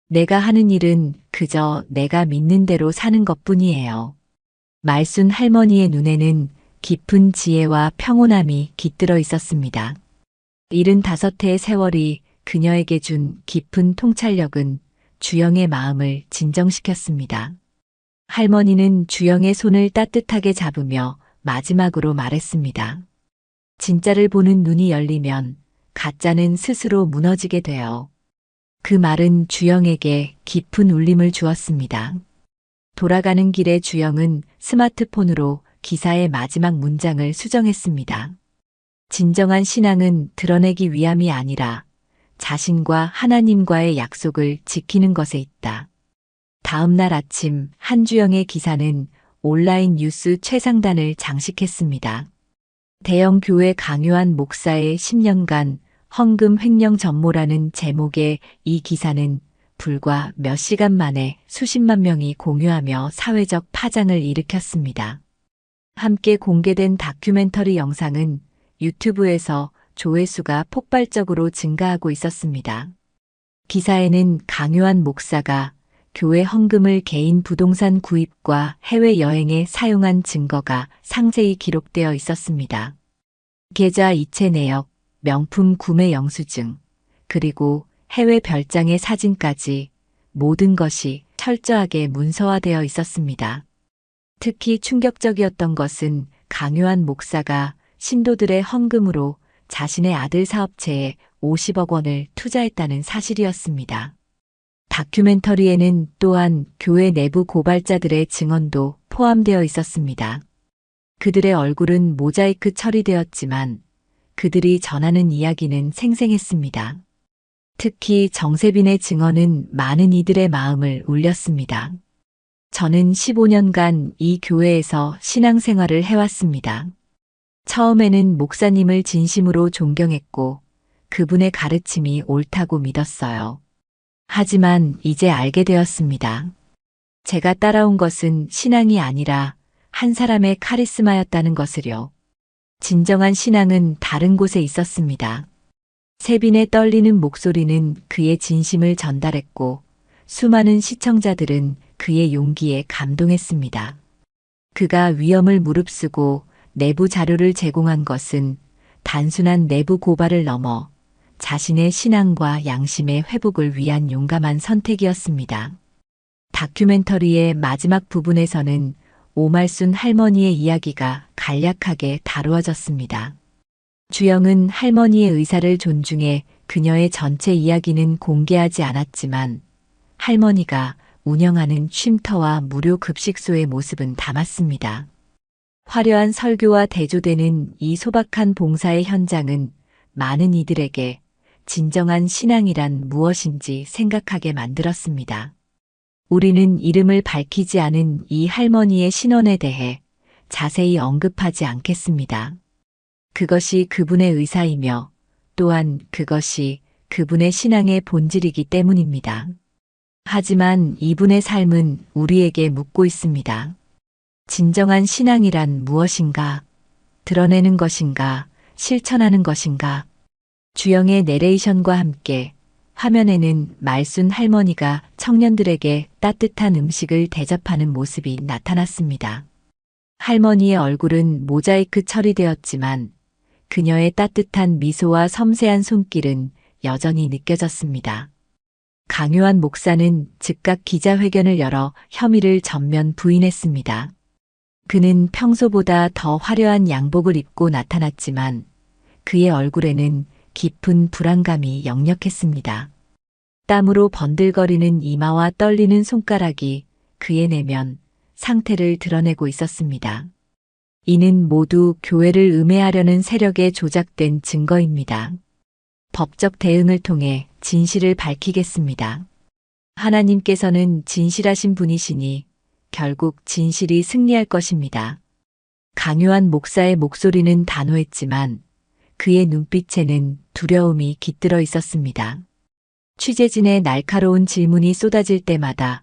내가 하는 일은 그저 내가 믿는 대로 사는 것뿐이에요. 말순 할머니의 눈에는 깊은 지혜와 평온함이 깃들어 있었습니다. 75해의 세월이 그녀에게 준 깊은 통찰력은 주영의 마음을 진정시켰습니다. 할머니는 주영의 손을 따뜻하게 잡으며 마지막으로 말했습니다. 진짜를 보는 눈이 열리면 가짜는 스스로 무너지게 돼요. 그 말은 주영에게 깊은 울림을 주었습니다. 돌아가는 길에 주영은 스마트폰으로 기사의 마지막 문장을 수정했습니다. 진정한 신앙은 드러내기 위함이 아니라 자신과 하나님과의 약속을 지키는 것에 있다. 다음 날 아침 한주영의 기사는 온라인 뉴스 최상단을 장식했습니다. 대형 교회 강요한 목사의 10년간 헌금 횡령 전모라는 제목의 이 기사는 불과 몇 시간 만에 수십만 명이 공유하며 사회적 파장을 일으켰습니다. 함께 공개된 다큐멘터리 영상은 유튜브에서 조회수가 폭발적으로 증가하고 있었습니다. 기사에는 강요한 목사가 교회 헌금을 개인 부동산 구입과 해외여행에 사용한 증거가 상세히 기록되어 있었습니다. 계좌 이체 내역, 명품 구매 영수증, 그리고 해외 별장의 사진까지 모든 것이 철저하게 문서화되어 있었습니다. 특히 충격적이었던 것은 강요한 목사가 신도들의 헌금으로 자신의 아들 사업체에 50억 원을 투자했다는 사실이었습니다. 다큐멘터리에는 또한 교회 내부 고발자들의 증언도 포함되어 있었습니다. 그들의 얼굴은 모자이크 처리되었지만 그들이 전하는 이야기는 생생했습니다. 특히 정세빈의 증언은 많은 이들의 마음을 울렸습니다. 저는 15년간 이 교회에서 신앙생활을 해왔습니다. 처음에는 목사님을 진심으로 존경했고 그분의 가르침이 옳다고 믿었어요. 하지만 이제 알게 되었습니다. 제가 따라온 것은 신앙이 아니라 한 사람의 카리스마였다는 것을요. 진정한 신앙은 다른 곳에 있었습니다. 세빈의 떨리는 목소리는 그의 진심을 전달했고 수많은 시청자들은 그의 용기에 감동했습니다. 그가 위험을 무릅쓰고 내부 자료를 제공한 것은 단순한 내부 고발을 넘어 자신의 신앙과 양심의 회복을 위한 용감한 선택이었습니다. 다큐멘터리의 마지막 부분에서는 오말순 할머니의 이야기가 간략하게 다루어졌습니다. 주영은 할머니의 의사를 존중해 그녀의 전체 이야기는 공개하지 않았지만 할머니가 운영하는 쉼터와 무료 급식소의 모습은 담았습니다. 화려한 설교와 대조되는 이 소박한 봉사의 현장은 많은 이들에게 진정한 신앙이란 무엇인지 생각하게 만들었습니다. 우리는 이름을 밝히지 않은 이 할머니의 신원에 대해 자세히 언급하지 않겠습니다. 그것이 그분의 의사이며 또한 그것이 그분의 신앙의 본질이기 때문입니다. 하지만 이분의 삶은 우리에게 묻고 있습니다. 진정한 신앙이란 무엇인가? 드러내는 것인가? 실천하는 것인가? 주영의 내레이션과 함께 화면에는 말순 할머니가 청년들에게 따뜻한 음식을 대접하는 모습이 나타났습니다. 할머니의 얼굴은 모자이크 처리되었지만 그녀의 따뜻한 미소와 섬세한 손길은 여전히 느껴졌습니다. 강요한 목사는 즉각 기자회견을 열어 혐의를 전면 부인했습니다. 그는 평소보다 더 화려한 양복을 입고 나타났지만 그의 얼굴에는 깊은 불안감이 역력했습니다. 땀으로 번들거리는 이마와 떨리는 손가락이 그의 내면 상태를 드러내고 있었습니다. 이는 모두 교회를 음해하려는 세력에 조작된 증거입니다. 법적 대응을 통해 진실을 밝히겠습니다. 하나님께서는 진실하신 분이시니 결국 진실이 승리할 것입니다. 강요한 목사의 목소리는 단호했지만 그의 눈빛에는 두려움이 깃들어 있었습니다. 취재진의 날카로운 질문이 쏟아질 때마다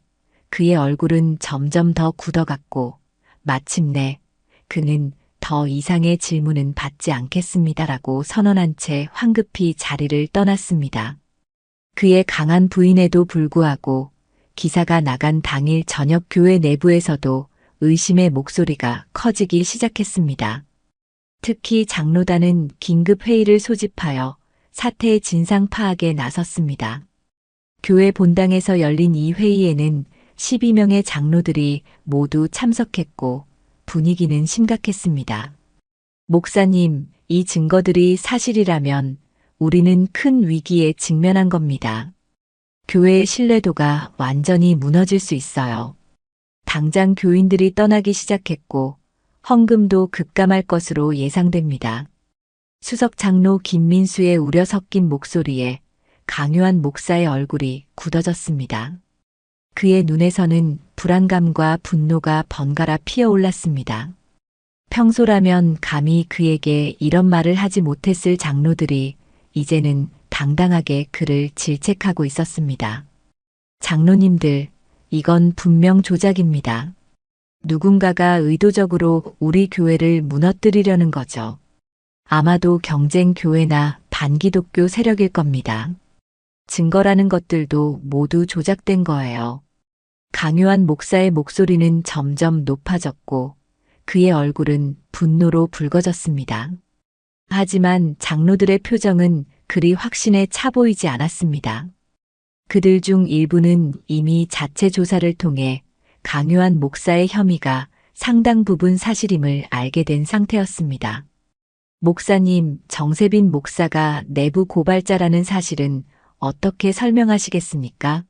그의 얼굴은 점점 더 굳어갔고 마침내 그는 더 이상의 질문은 받지 않겠습니다라고 선언한 채 황급히 자리를 떠났습니다. 그의 강한 부인에도 불구하고 기사가 나간 당일 저녁 교회 내부에서도 의심의 목소리가 커지기 시작했습니다. 특히 장로단은 긴급 회의를 소집하여 사태의 진상 파악에 나섰습니다. 교회 본당에서 열린 이 회의에는 12명의 장로들이 모두 참석했고 분위기는 심각했습니다. 목사님, 이 증거들이 사실이라면 우리는 큰 위기에 직면한 겁니다. 교회의 신뢰도가 완전히 무너질 수 있어요. 당장 교인들이 떠나기 시작했고 헌금도 급감할 것으로 예상됩니다. 수석 장로 김민수의 우려 섞인 목소리에 강요한 목사의 얼굴이 굳어졌습니다. 그의 눈에서는 불안감과 분노가 번갈아 피어올랐습니다. 평소라면 감히 그에게 이런 말을 하지 못했을 장로들이 이제는 당당하게 그를 질책하고 있었습니다. 장로님들, 이건 분명 조작입니다. 누군가가 의도적으로 우리 교회를 무너뜨리려는 거죠. 아마도 경쟁 교회나 반기독교 세력일 겁니다. 증거라는 것들도 모두 조작된 거예요. 강요한 목사의 목소리는 점점 높아졌고 그의 얼굴은 분노로 붉어졌습니다. 하지만 장로들의 표정은 그리 확신에 차 보이지 않았습니다. 그들 중 일부는 이미 자체 조사를 통해 강요한 목사의 혐의가 상당 부분 사실임을 알게 된 상태였습니다. 목사님, 정세빈 목사가 내부 고발자라는 사실은 어떻게 설명하시겠습니까?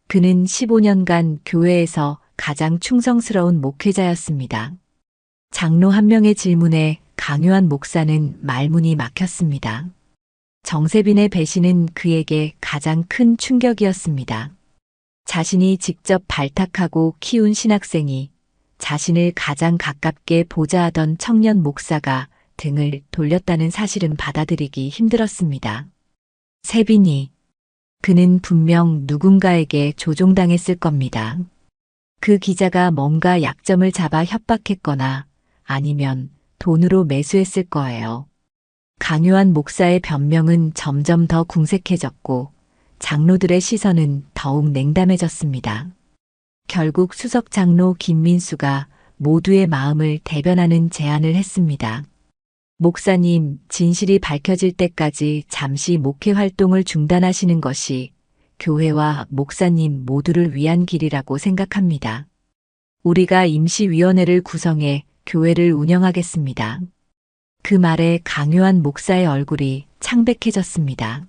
그는 15년간 교회에서 가장 충성스러운 목회자였습니다. 장로 한 명의 질문에 강요한 목사는 말문이 막혔습니다. 정세빈의 배신은 그에게 가장 큰 충격이었습니다. 자신이 직접 발탁하고 키운 신학생이 자신을 가장 가깝게 보좌하던 청년 목사가 등을 돌렸다는 사실은 받아들이기 힘들었습니다. 세빈이. 그는 분명 누군가에게 조종당했을 겁니다. 그 기자가 뭔가 약점을 잡아 협박했거나 아니면 돈으로 매수했을 거예요. 강요한 목사의 변명은 점점 더 궁색해졌고 장로들의 시선은 더욱 냉담해졌습니다. 결국 수석 장로 김민수가 모두의 마음을 대변하는 제안을 했습니다. 목사님, 진실이 밝혀질 때까지 잠시 목회 활동을 중단하시는 것이 교회와 목사님 모두를 위한 길이라고 생각합니다. 우리가 임시위원회를 구성해 교회를 운영하겠습니다. 그 말에 강요한 목사의 얼굴이 창백해졌습니다.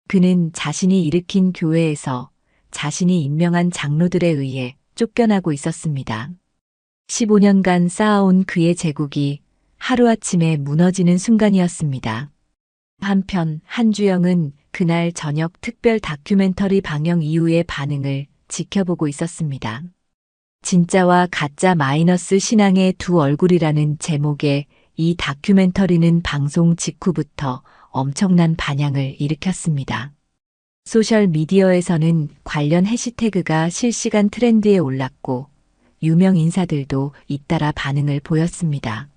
그는 자신이 일으킨 교회에서 자신이 임명한 장로들에 의해 쫓겨나고 있었습니다. 15년간 쌓아온 그의 제국이 하루아침에 무너지는 순간이었습니다. 한편 한주영은 그날 저녁 특별 다큐멘터리 방영 이후의 반응을 지켜보고 있었습니다. 진짜와 가짜 마이너스 신앙의 두 얼굴이라는 제목의 이 다큐멘터리는 방송 직후부터 엄청난 반향을 일으켰습니다. 소셜미디어에서는 관련 해시태그가 실시간 트렌드에 올랐고 유명 인사들도 잇따라 반응을 보였습니다.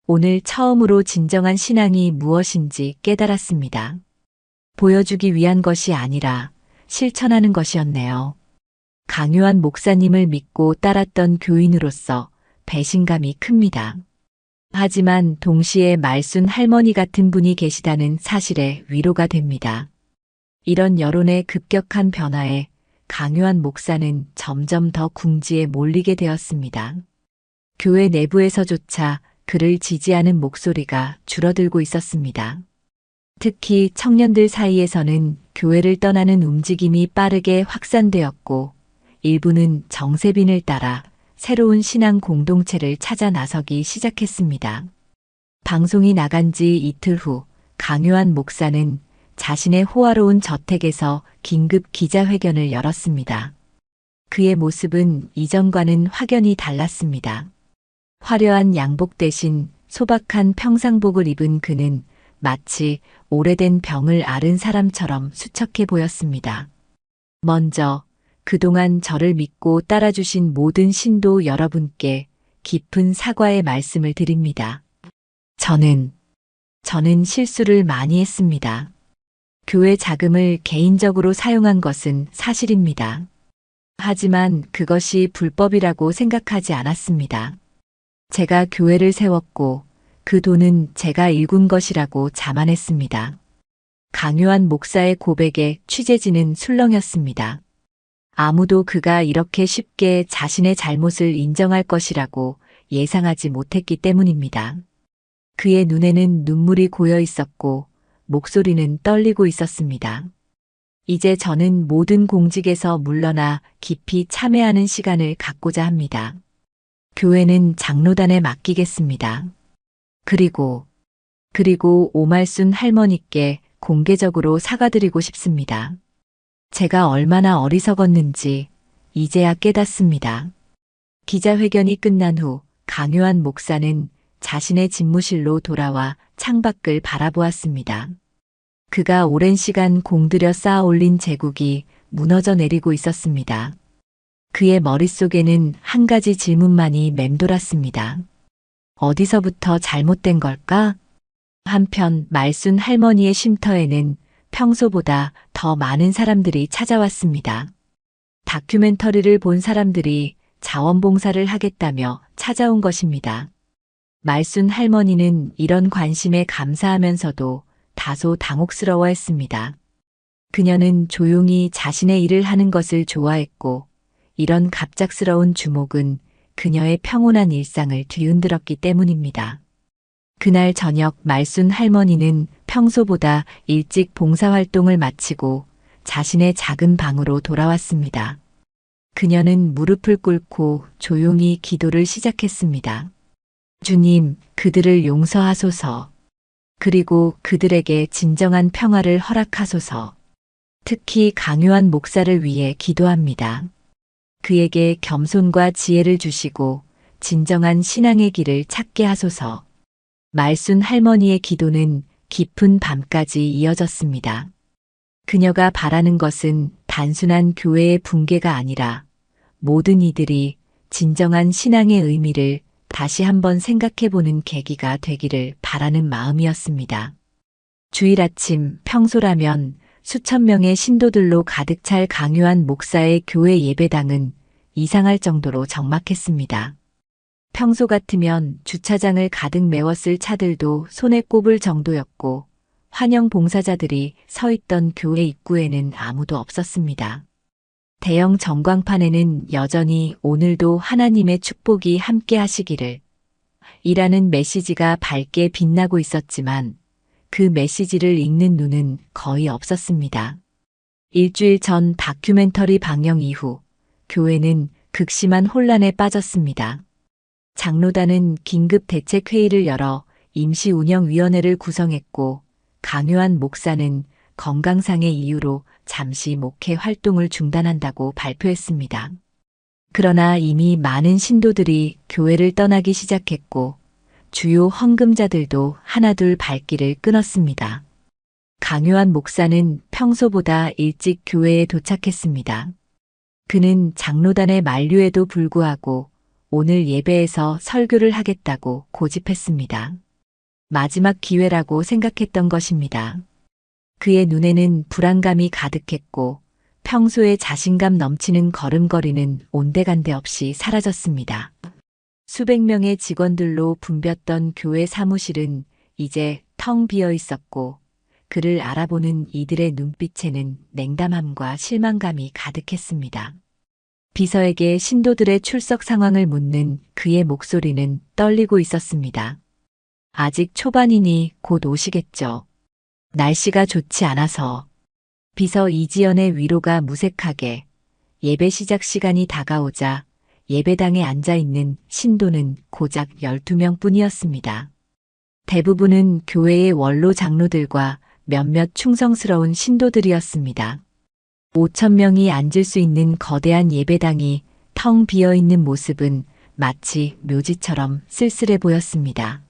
오늘 처음으로 진정한 신앙이 무엇인지 깨달았습니다. 보여주기 위한 것이 아니라 실천하는 것이었네요. 강요한 목사님을 믿고 따랐던 교인으로서 배신감이 큽니다. 하지만 동시에 말순 할머니 같은 분이 계시다는 사실에 위로가 됩니다. 이런 여론의 급격한 변화에 강요한 목사는 점점 더 궁지에 몰리게 되었습니다. 교회 내부에서조차 그를 지지하는 목소리가 줄어들고 있었습니다. 특히 청년들 사이에서는 교회를 떠나는 움직임이 빠르게 확산되었고 일부는 정세빈을 따라 새로운 신앙 공동체를 찾아 나서기 시작했습니다. 방송이 나간 지 이틀 후 강요한 목사는 자신의 호화로운 저택에서 긴급 기자회견을 열었습니다. 그의 모습은 이전과는 확연히 달랐습니다. 화려한 양복 대신 소박한 평상복을 입은 그는 마치 오래된 병을 앓은 사람처럼 수척해 보였습니다. 먼저 그동안 저를 믿고 따라주신 모든 신도 여러분께 깊은 사과의 말씀을 드립니다. 저는 실수를 많이 했습니다. 교회 자금을 개인적으로 사용한 것은 사실입니다. 하지만 그것이 불법이라고 생각하지 않았습니다. 제가 교회를 세웠고 그 돈은 제가 일군 것이라고 자만했습니다. 강요한 목사의 고백에 취재진은 술렁였습니다. 아무도 그가 이렇게 쉽게 자신의 잘못을 인정할 것이라고 예상하지 못했기 때문입니다. 그의 눈에는 눈물이 고여 있었고 목소리는 떨리고 있었습니다. 이제 저는 모든 공직에서 물러나 깊이 참회하는 시간을 갖고자 합니다. 교회는 장로단에 맡기겠습니다. 그리고 오말순 할머니께 공개적으로 사과드리고 싶습니다. 제가 얼마나 어리석었는지 이제야 깨닫습니다. 기자회견이 끝난 후 강요한 목사는 자신의 집무실로 돌아와 창밖을 바라보았습니다. 그가 오랜 시간 공들여 쌓아 올린 제국이 무너져 내리고 있었습니다. 그의 머릿속에는 한 가지 질문만이 맴돌았습니다. 어디서부터 잘못된 걸까? 한편 말순 할머니의 쉼터에는 평소보다 더 많은 사람들이 찾아왔습니다. 다큐멘터리를 본 사람들이 자원봉사를 하겠다며 찾아온 것입니다. 말순 할머니는 이런 관심에 감사하면서도 다소 당혹스러워했습니다. 그녀는 조용히 자신의 일을 하는 것을 좋아했고 이런 갑작스러운 주목은 그녀의 평온한 일상을 뒤흔들었기 때문입니다. 그날 저녁 말순 할머니는 평소보다 일찍 봉사활동을 마치고 자신의 작은 방으로 돌아왔습니다. 그녀는 무릎을 꿇고 조용히 기도를 시작했습니다. 주님, 그들을 용서하소서. 그리고 그들에게 진정한 평화를 허락하소서. 특히 강요한 목사를 위해 기도합니다. 그에게 겸손과 지혜를 주시고 진정한 신앙의 길을 찾게 하소서. 말순 할머니의 기도는 깊은 밤까지 이어졌습니다. 그녀가 바라는 것은 단순한 교회의 붕괴가 아니라 모든 이들이 진정한 신앙의 의미를 다시 한번 생각해보는 계기가 되기를 바라는 마음이었습니다. 주일 아침 평소라면 수천 명의 신도들로 가득 찰 강요한 목사의 교회 예배당은 이상할 정도로 적막했습니다. 평소 같으면 주차장을 가득 메웠을 차들도 손에 꼽을 정도였고 환영 봉사자들이 서 있던 교회 입구에는 아무도 없었습니다. 대형 전광판에는 여전히 오늘도 하나님의 축복이 함께 하시기를 이라는 메시지가 밝게 빛나고 있었지만 그 메시지를 읽는 눈은 거의 없었습니다. 일주일 전 다큐멘터리 방영 이후 교회는 극심한 혼란에 빠졌습니다. 장로단은 긴급 대책회의를 열어 임시운영위원회를 구성했고 강요한 목사는 건강상의 이유로 잠시 목회 활동을 중단한다고 발표했습니다. 그러나 이미 많은 신도들이 교회를 떠나기 시작했고 주요 헌금자들도 하나둘 발길을 끊었습니다. 강요한 목사는 평소보다 일찍 교회에 도착했습니다. 그는 장로단의 만류에도 불구하고 오늘 예배에서 설교를 하겠다고 고집했습니다. 마지막 기회라고 생각했던 것입니다. 그의 눈에는 불안감이 가득했고 평소에 자신감 넘치는 걸음걸이는 온데간데 없이 사라졌습니다. 수백 명의 직원들로 붐볐던 교회 사무실은 이제 텅 비어 있었고 그를 알아보는 이들의 눈빛에는 냉담함과 실망감이 가득했습니다. 비서에게 신도들의 출석 상황을 묻는 그의 목소리는 떨리고 있었습니다. 아직 초반이니 곧 오시겠죠. 날씨가 좋지 않아서. 비서 이지연의 위로가 무색하게 예배 시작 시간이 다가오자 예배당에 앉아있는 신도는 고작 12명 뿐이었습니다. 대부분은 교회의 원로 장로들과 몇몇 충성스러운 신도들이었습니다. 5,000명이 앉을 수 있는 거대한 예배당이 텅 비어있는 모습은 마치 묘지처럼 쓸쓸해 보였습니다.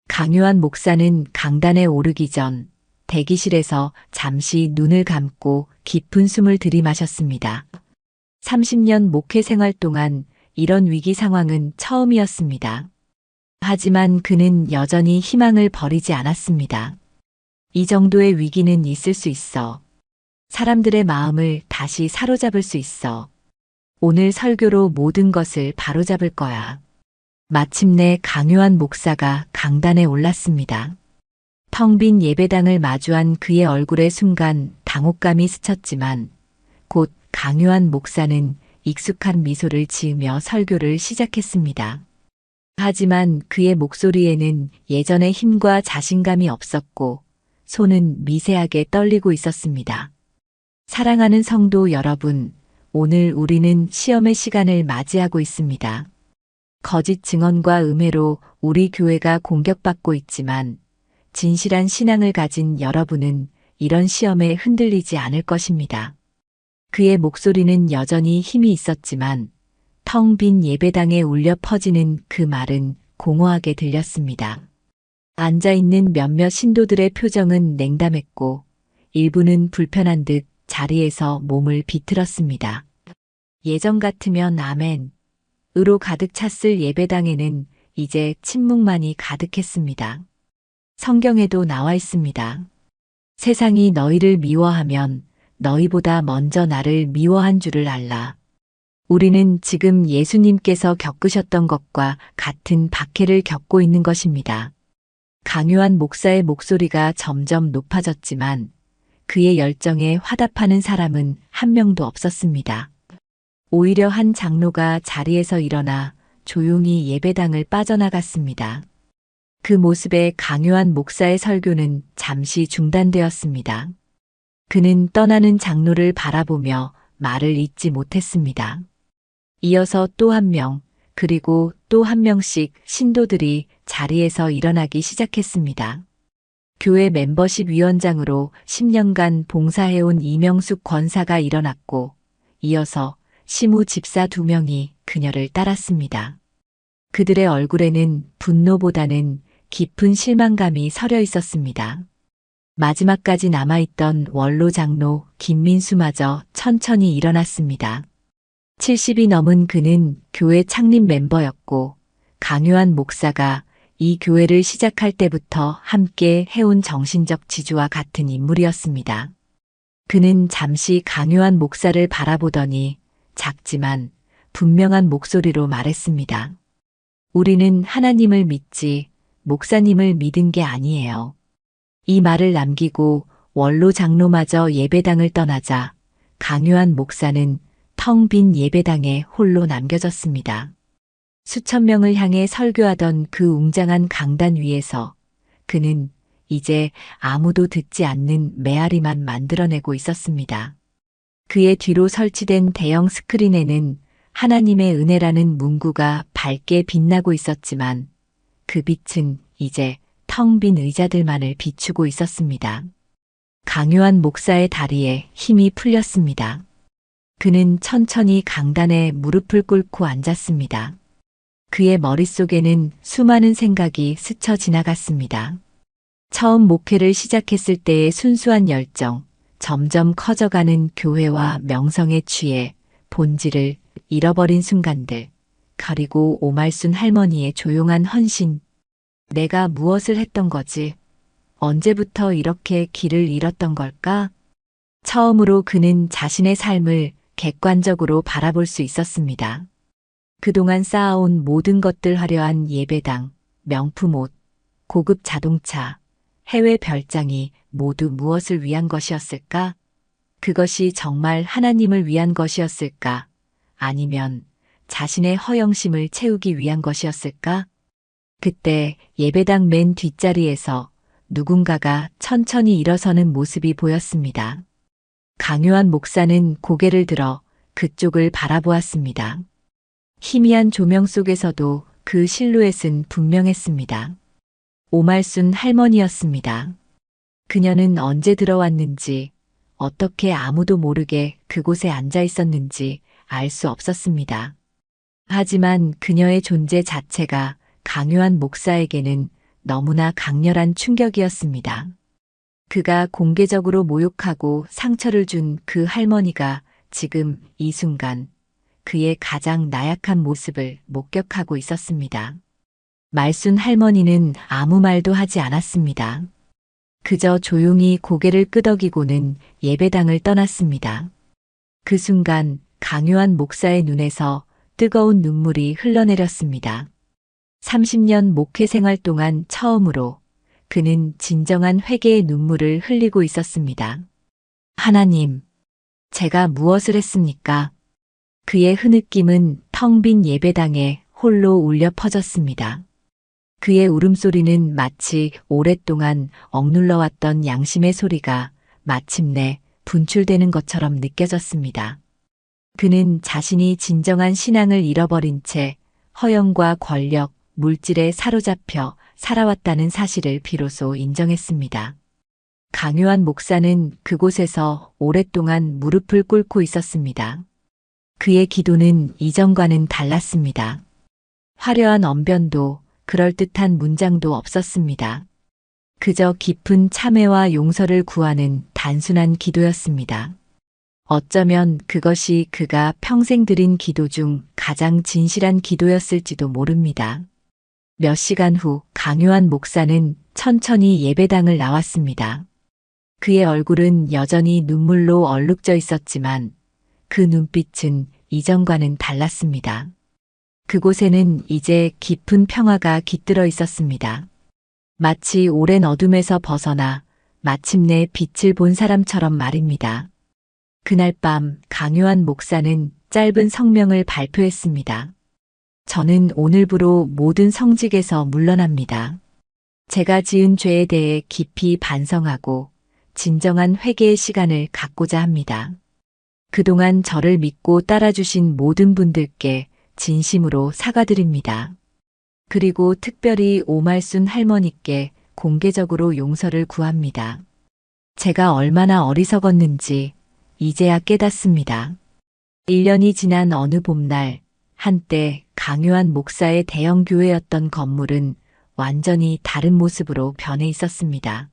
강요한 목사는 강단에 오르기 전 대기실에서 잠시 눈을 감고 깊은 숨을 들이마셨습니다. 30년 목회 생활 동안 이런 위기 상황은 처음이었습니다. 하지만 그는 여전히 희망을 버리지 않았습니다. 이 정도의 위기는 있을 수 있어. 사람들의 마음을 다시 사로잡을 수 있어. 오늘 설교로 모든 것을 바로잡을 거야. 마침내 강요한 목사가 강단에 올랐습니다. 텅 빈 예배당을 마주한 그의 얼굴에 순간 당혹감이 스쳤지만 곧 강요한 목사는 익숙한 미소를 지으며 설교를 시작했습니다. 하지만 그의 목소리에는 예전의 힘과 자신감이 없었고 손은 미세하게 떨리고 있었습니다. 사랑하는 성도 여러분, 오늘 우리는 시험의 시간을 맞이하고 있습니다. 거짓 증언과 음해로 우리 교회가 공격받고 있지만 진실한 신앙을 가진 여러분은 이런 시험에 흔들리지 않을 것입니다. 그의 목소리는 여전히 힘이 있었지만 텅 빈 예배당에 울려 퍼지는 그 말은 공허하게 들렸습니다. 앉아있는 몇몇 신도들의 표정은 냉담했고 일부는 불편한 듯 자리에서 몸을 비틀었습니다. 예전 같으면 아멘으로 가득 찼을 예배당에는 이제 침묵만이 가득했습니다. 성경에도 나와 있습니다. 세상이 너희를 미워하면 너희보다 먼저 나를 미워한 줄을 알라. 우리는 지금 예수님께서 겪으셨던 것과 같은 박해를 겪고 있는 것입니다. 강요한 목사의 목소리가 점점 높아졌지만 그의 열정에 화답하는 사람은 한 명도 없었습니다. 오히려 한 장로가 자리에서 일어나 조용히 예배당을 빠져나갔습니다. 그 모습에 강요한 목사의 설교는 잠시 중단되었습니다. 그는 떠나는 장로를 바라보며 말을 잇지 못했습니다. 이어서 또 한 명, 그리고 또 한 명씩 신도들이 자리에서 일어나기 시작했습니다. 교회 멤버십 위원장으로 10년간 봉사해온 이명숙 권사가 일어났고, 이어서 시무 집사 2명이 그녀를 따랐습니다. 그들의 얼굴에는 분노보다는 깊은 실망감이 서려 있었습니다. 마지막까지 남아있던 원로 장로 김민수마저 천천히 일어났습니다. 70이 넘은 그는 교회 창립 멤버였고, 강요한 목사가 이 교회를 시작할 때부터 함께 해온 정신적 지주와 같은 인물이었습니다. 그는 잠시 강요한 목사를 바라보더니 작지만 분명한 목소리로 말했습니다. 우리는 하나님을 믿지 목사님을 믿은 게 아니에요. 이 말을 남기고 원로 장로마저 예배당을 떠나자 강요한 목사는 텅 빈 예배당에 홀로 남겨졌습니다. 수천 명을 향해 설교하던 그 웅장한 강단 위에서 그는 이제 아무도 듣지 않는 메아리만 만들어내고 있었습니다. 그의 뒤로 설치된 대형 스크린에는 하나님의 은혜라는 문구가 밝게 빛나고 있었지만 그 빛은 이제 텅 빈 의자들만을 비추고 있었습니다. 강요한 목사의 다리에 힘이 풀렸습니다. 그는 천천히 강단에 무릎을 꿇고 앉았습니다. 그의 머릿속에는 수많은 생각이 스쳐 지나갔습니다. 처음 목회를 시작했을 때의 순수한 열정, 점점 커져가는 교회와 명성에 취해 본질을 잃어버린 순간들, 그리고 오말순 할머니의 조용한 헌신. 내가 무엇을 했던 거지? 언제부터 이렇게 길을 잃었던 걸까? 처음으로 그는 자신의 삶을 객관적으로 바라볼 수 있었습니다. 그동안 쌓아온 모든 것들 화려한 예배당, 명품 옷, 고급 자동차, 해외 별장이 모두 무엇을 위한 것이었을까? 그것이 정말 하나님을 위한 것이었을까? 아니면 자신의 허영심을 채우기 위한 것이었을까? 그때 예배당 맨 뒷자리에서 누군가가 천천히 일어서는 모습이 보였습니다. 강요한 목사는 고개를 들어 그쪽을 바라보았습니다. 희미한 조명 속에서도 그 실루엣은 분명했습니다. 오말순 할머니였습니다. 그녀는 언제 들어왔는지, 어떻게 아무도 모르게 그곳에 앉아 있었는지 알 수 없었습니다. 하지만 그녀의 존재 자체가 강요한 목사에게는 너무나 강렬한 충격이었습니다. 그가 공개적으로 모욕하고 상처를 준 그 할머니가 지금 이 순간 그의 가장 나약한 모습을 목격하고 있었습니다. 말순 할머니는 아무 말도 하지 않았습니다. 그저 조용히 고개를 끄덕이고는 예배당을 떠났습니다. 그 순간 강요한 목사의 눈에서 뜨거운 눈물이 흘러내렸습니다. 30년 목회 생활 동안 처음으로 그는 진정한 회개의 눈물을 흘리고 있었습니다. 하나님, 제가 무엇을 했습니까? 그의 흐느낌은 텅 빈 예배당에 홀로 울려 퍼졌습니다. 그의 울음소리는 마치 오랫동안 억눌러왔던 양심의 소리가 마침내 분출되는 것처럼 느껴졌습니다. 그는 자신이 진정한 신앙을 잃어버린 채 허영과 권력, 물질에 사로잡혀 살아왔다는 사실을 비로소 인정했습니다. 강요한 목사는 그곳에서 오랫동안 무릎을 꿇고 있었습니다. 그의 기도는 이전과는 달랐습니다. 화려한 언변도 그럴듯한 문장도 없었습니다. 그저 깊은 참회와 용서를 구하는 단순한 기도였습니다. 어쩌면 그것이 그가 평생 드린 기도 중 가장 진실한 기도였을지도 모릅니다. 몇 시간 후 강요한 목사는 천천히 예배당을 나왔습니다. 그의 얼굴은 여전히 눈물로 얼룩져 있었지만 그 눈빛은 이전과는 달랐습니다. 그곳에는 이제 깊은 평화가 깃들어 있었습니다. 마치 오랜 어둠에서 벗어나 마침내 빛을 본 사람처럼 말입니다. 그날 밤 강요한 목사는 짧은 성명을 발표했습니다. 저는 오늘부로 모든 성직에서 물러납니다. 제가 지은 죄에 대해 깊이 반성하고 진정한 회개의 시간을 갖고자 합니다. 그동안 저를 믿고 따라주신 모든 분들께 진심으로 사과드립니다. 그리고 특별히 오말순 할머니께 공개적으로 용서를 구합니다. 제가 얼마나 어리석었는지 이제야 깨닫습니다. 1년이 지난 어느 봄날, 한때 강요한 목사의 대형 교회였던 건물은 완전히 다른 모습으로 변해 있었습니다.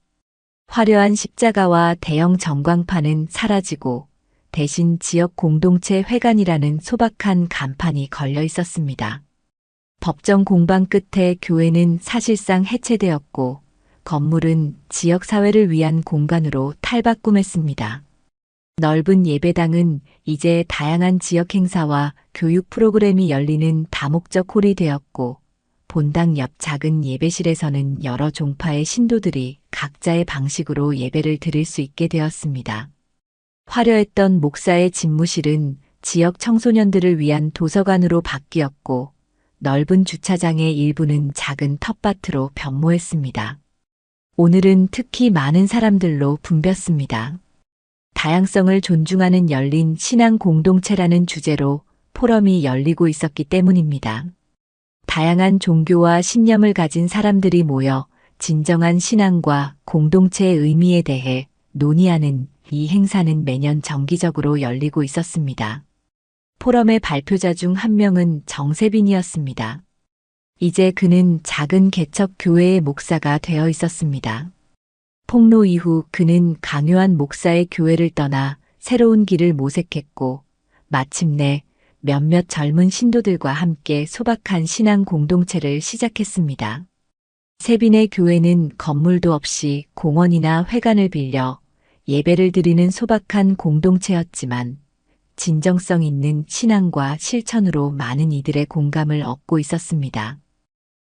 화려한 십자가와 대형 전광판은 사라지고 대신 지역 공동체 회관이라는 소박한 간판이 걸려 있었습니다. 법정 공방 끝에 교회는 사실상 해체되었고 건물은 지역사회를 위한 공간으로 탈바꿈했습니다. 넓은 예배당은 이제 다양한 지역 행사와 교육 프로그램이 열리는 다목적 홀이 되었고 본당 옆 작은 예배실에서는 여러 종파의 신도들이 각자의 방식으로 예배를 드릴 수 있게 되었습니다. 화려했던 목사의 집무실은 지역 청소년들을 위한 도서관으로 바뀌었고 넓은 주차장의 일부는 작은 텃밭으로 변모했습니다. 오늘은 특히 많은 사람들로 붐볐습니다. 다양성을 존중하는 열린 신앙 공동체라는 주제로 포럼이 열리고 있었기 때문입니다. 다양한 종교와 신념을 가진 사람들이 모여 진정한 신앙과 공동체의 의미에 대해 논의하는 이 행사는 매년 정기적으로 열리고 있었습니다. 포럼의 발표자 중 한 명은 정세빈이었습니다. 이제 그는 작은 개척 교회의 목사가 되어 있었습니다. 폭로 이후 그는 강요한 목사의 교회를 떠나 새로운 길을 모색했고 마침내 몇몇 젊은 신도들과 함께 소박한 신앙 공동체를 시작했습니다. 세빈의 교회는 건물도 없이 공원이나 회관을 빌려 예배를 드리는 소박한 공동체였지만 진정성 있는 신앙과 실천으로 많은 이들의 공감을 얻고 있었습니다.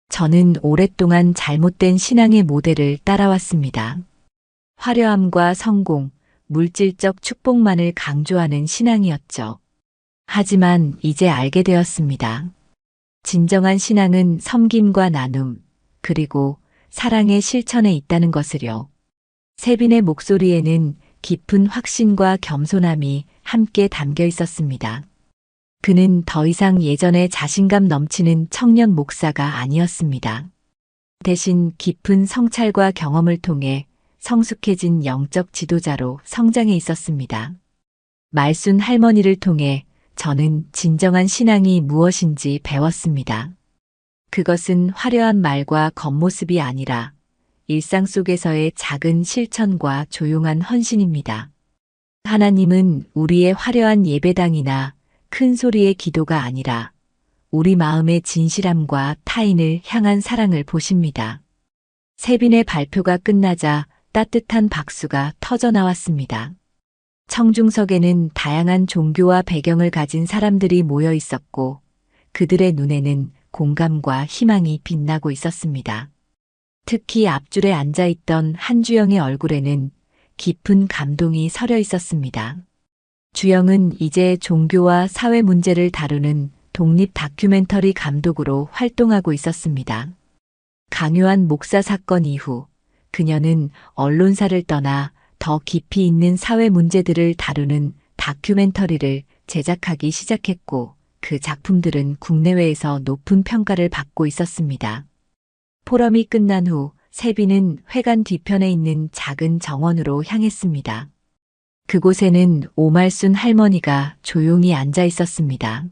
저는 오랫동안 잘못된 신앙의 모델을 따라왔습니다. 화려함과 성공, 물질적 축복만을 강조하는 신앙이었죠. 하지만 이제 알게 되었습니다. 진정한 신앙은 섬김과 나눔, 그리고 사랑의 실천에 있다는 것을요. 세빈의 목소리에는 깊은 확신과 겸손함이 함께 담겨 있었습니다. 그는 더 이상 예전의 자신감 넘치는 청년 목사가 아니었습니다. 대신 깊은 성찰과 경험을 통해 성숙해진 영적 지도자로 성장해 있었습니다. 말순 할머니를 통해 저는 진정한 신앙이 무엇인지 배웠습니다. 그것은 화려한 말과 겉모습이 아니라 일상 속에서의 작은 실천과 조용한 헌신입니다. 하나님은 우리의 화려한 예배당이나 큰 소리의 기도가 아니라 우리 마음의 진실함과 타인을 향한 사랑을 보십니다. 세빈의 발표가 끝나자 따뜻한 박수가 터져 나왔습니다. 청중석에는 다양한 종교와 배경을 가진 사람들이 모여 있었고 그들의 눈에는 공감과 희망이 빛나고 있었습니다. 특히 앞줄에 앉아있던 한주영의 얼굴에는 깊은 감동이 서려 있었습니다. 주영은 이제 종교와 사회 문제를 다루는 독립 다큐멘터리 감독으로 활동하고 있었습니다. 강요한 목사 사건 이후 그녀는 언론사를 떠나 더 깊이 있는 사회 문제들을 다루는 다큐멘터리를 제작하기 시작했고 그 작품들은 국내외에서 높은 평가를 받고 있었습니다. 포럼이 끝난 후 세빈은 회관 뒤편에 있는 작은 정원으로 향했습니다. 그곳에는 오말순 할머니가 조용히 앉아 있었습니다.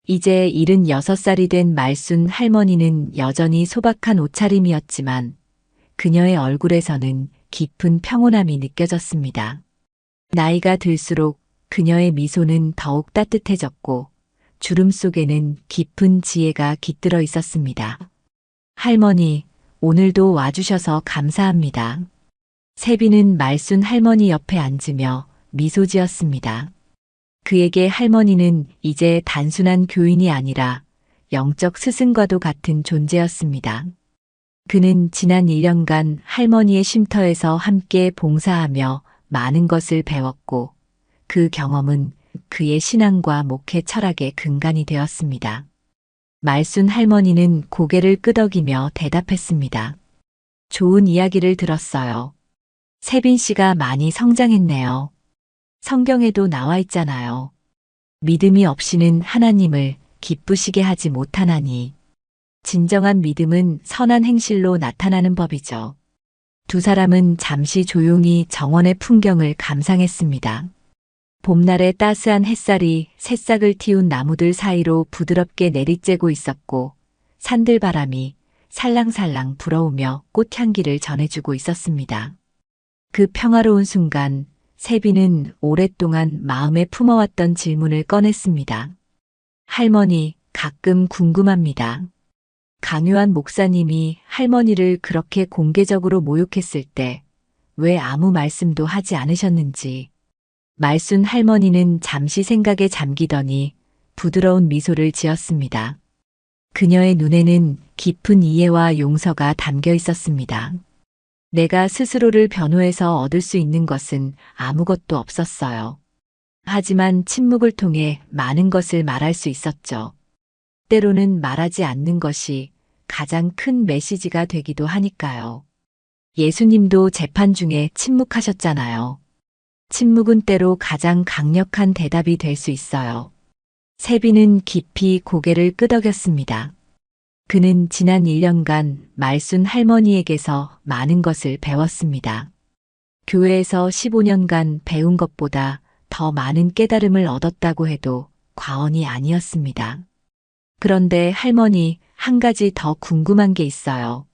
이제 76살이 된 말순 할머니는 여전히 소박한 옷차림이었지만 그녀의 얼굴에서는 깊은 평온함이 느껴졌습니다. 나이가 들수록 그녀의 미소는 더욱 따뜻해졌고 주름 속에는 깊은 지혜가 깃들어 있었습니다. 할머니, 오늘도 와주셔서 감사합니다. 세빈은 말순 할머니 옆에 앉으며 미소 지었습니다. 그에게 할머니는 이제 단순한 교인이 아니라 영적 스승과도 같은 존재였습니다. 그는 지난 1년간 할머니의 쉼터에서 함께 봉사하며 많은 것을 배웠고 그 경험은 그의 신앙과 목회 철학의 근간이 되었습니다. 말순 할머니는 고개를 끄덕이며 대답했습니다. 좋은 이야기를 들었어요. 세빈 씨가 많이 성장했네요. 성경에도 나와 있잖아요. 믿음이 없이는 하나님을 기쁘시게 하지 못하나니. 진정한 믿음은 선한 행실로 나타나는 법이죠. 두 사람은 잠시 조용히 정원의 풍경을 감상했습니다. 봄날의 따스한 햇살이 새싹을 틔운 나무들 사이로 부드럽게 내리쬐고 있었고 산들바람이 살랑살랑 불어오며 꽃향기를 전해주고 있었습니다. 그 평화로운 순간 세빈은 오랫동안 마음에 품어왔던 질문을 꺼냈습니다. 할머니, 가끔 궁금합니다. 강요한 목사님이 할머니를 그렇게 공개적으로 모욕했을 때 왜 아무 말씀도 하지 않으셨는지. 말순 할머니는 잠시 생각에 잠기더니 부드러운 미소를 지었습니다. 그녀의 눈에는 깊은 이해와 용서가 담겨 있었습니다. 내가 스스로를 변호해서 얻을 수 있는 것은 아무것도 없었어요. 하지만 침묵을 통해 많은 것을 말할 수 있었죠. 때로는 말하지 않는 것이 가장 큰 메시지가 되기도 하니까요. 예수님도 재판 중에 침묵하셨잖아요. 침묵은 때로 가장 강력한 대답이 될 수 있어요. 세빈은 깊이 고개를 끄덕였습니다. 그는 지난 1년간 말순 할머니에게서 많은 것을 배웠습니다. 교회에서 15년간 배운 것보다 더 많은 깨달음을 얻었다고 해도 과언이 아니었습니다. 그런데 할머니, 한 가지 더 궁금한 게 있어요.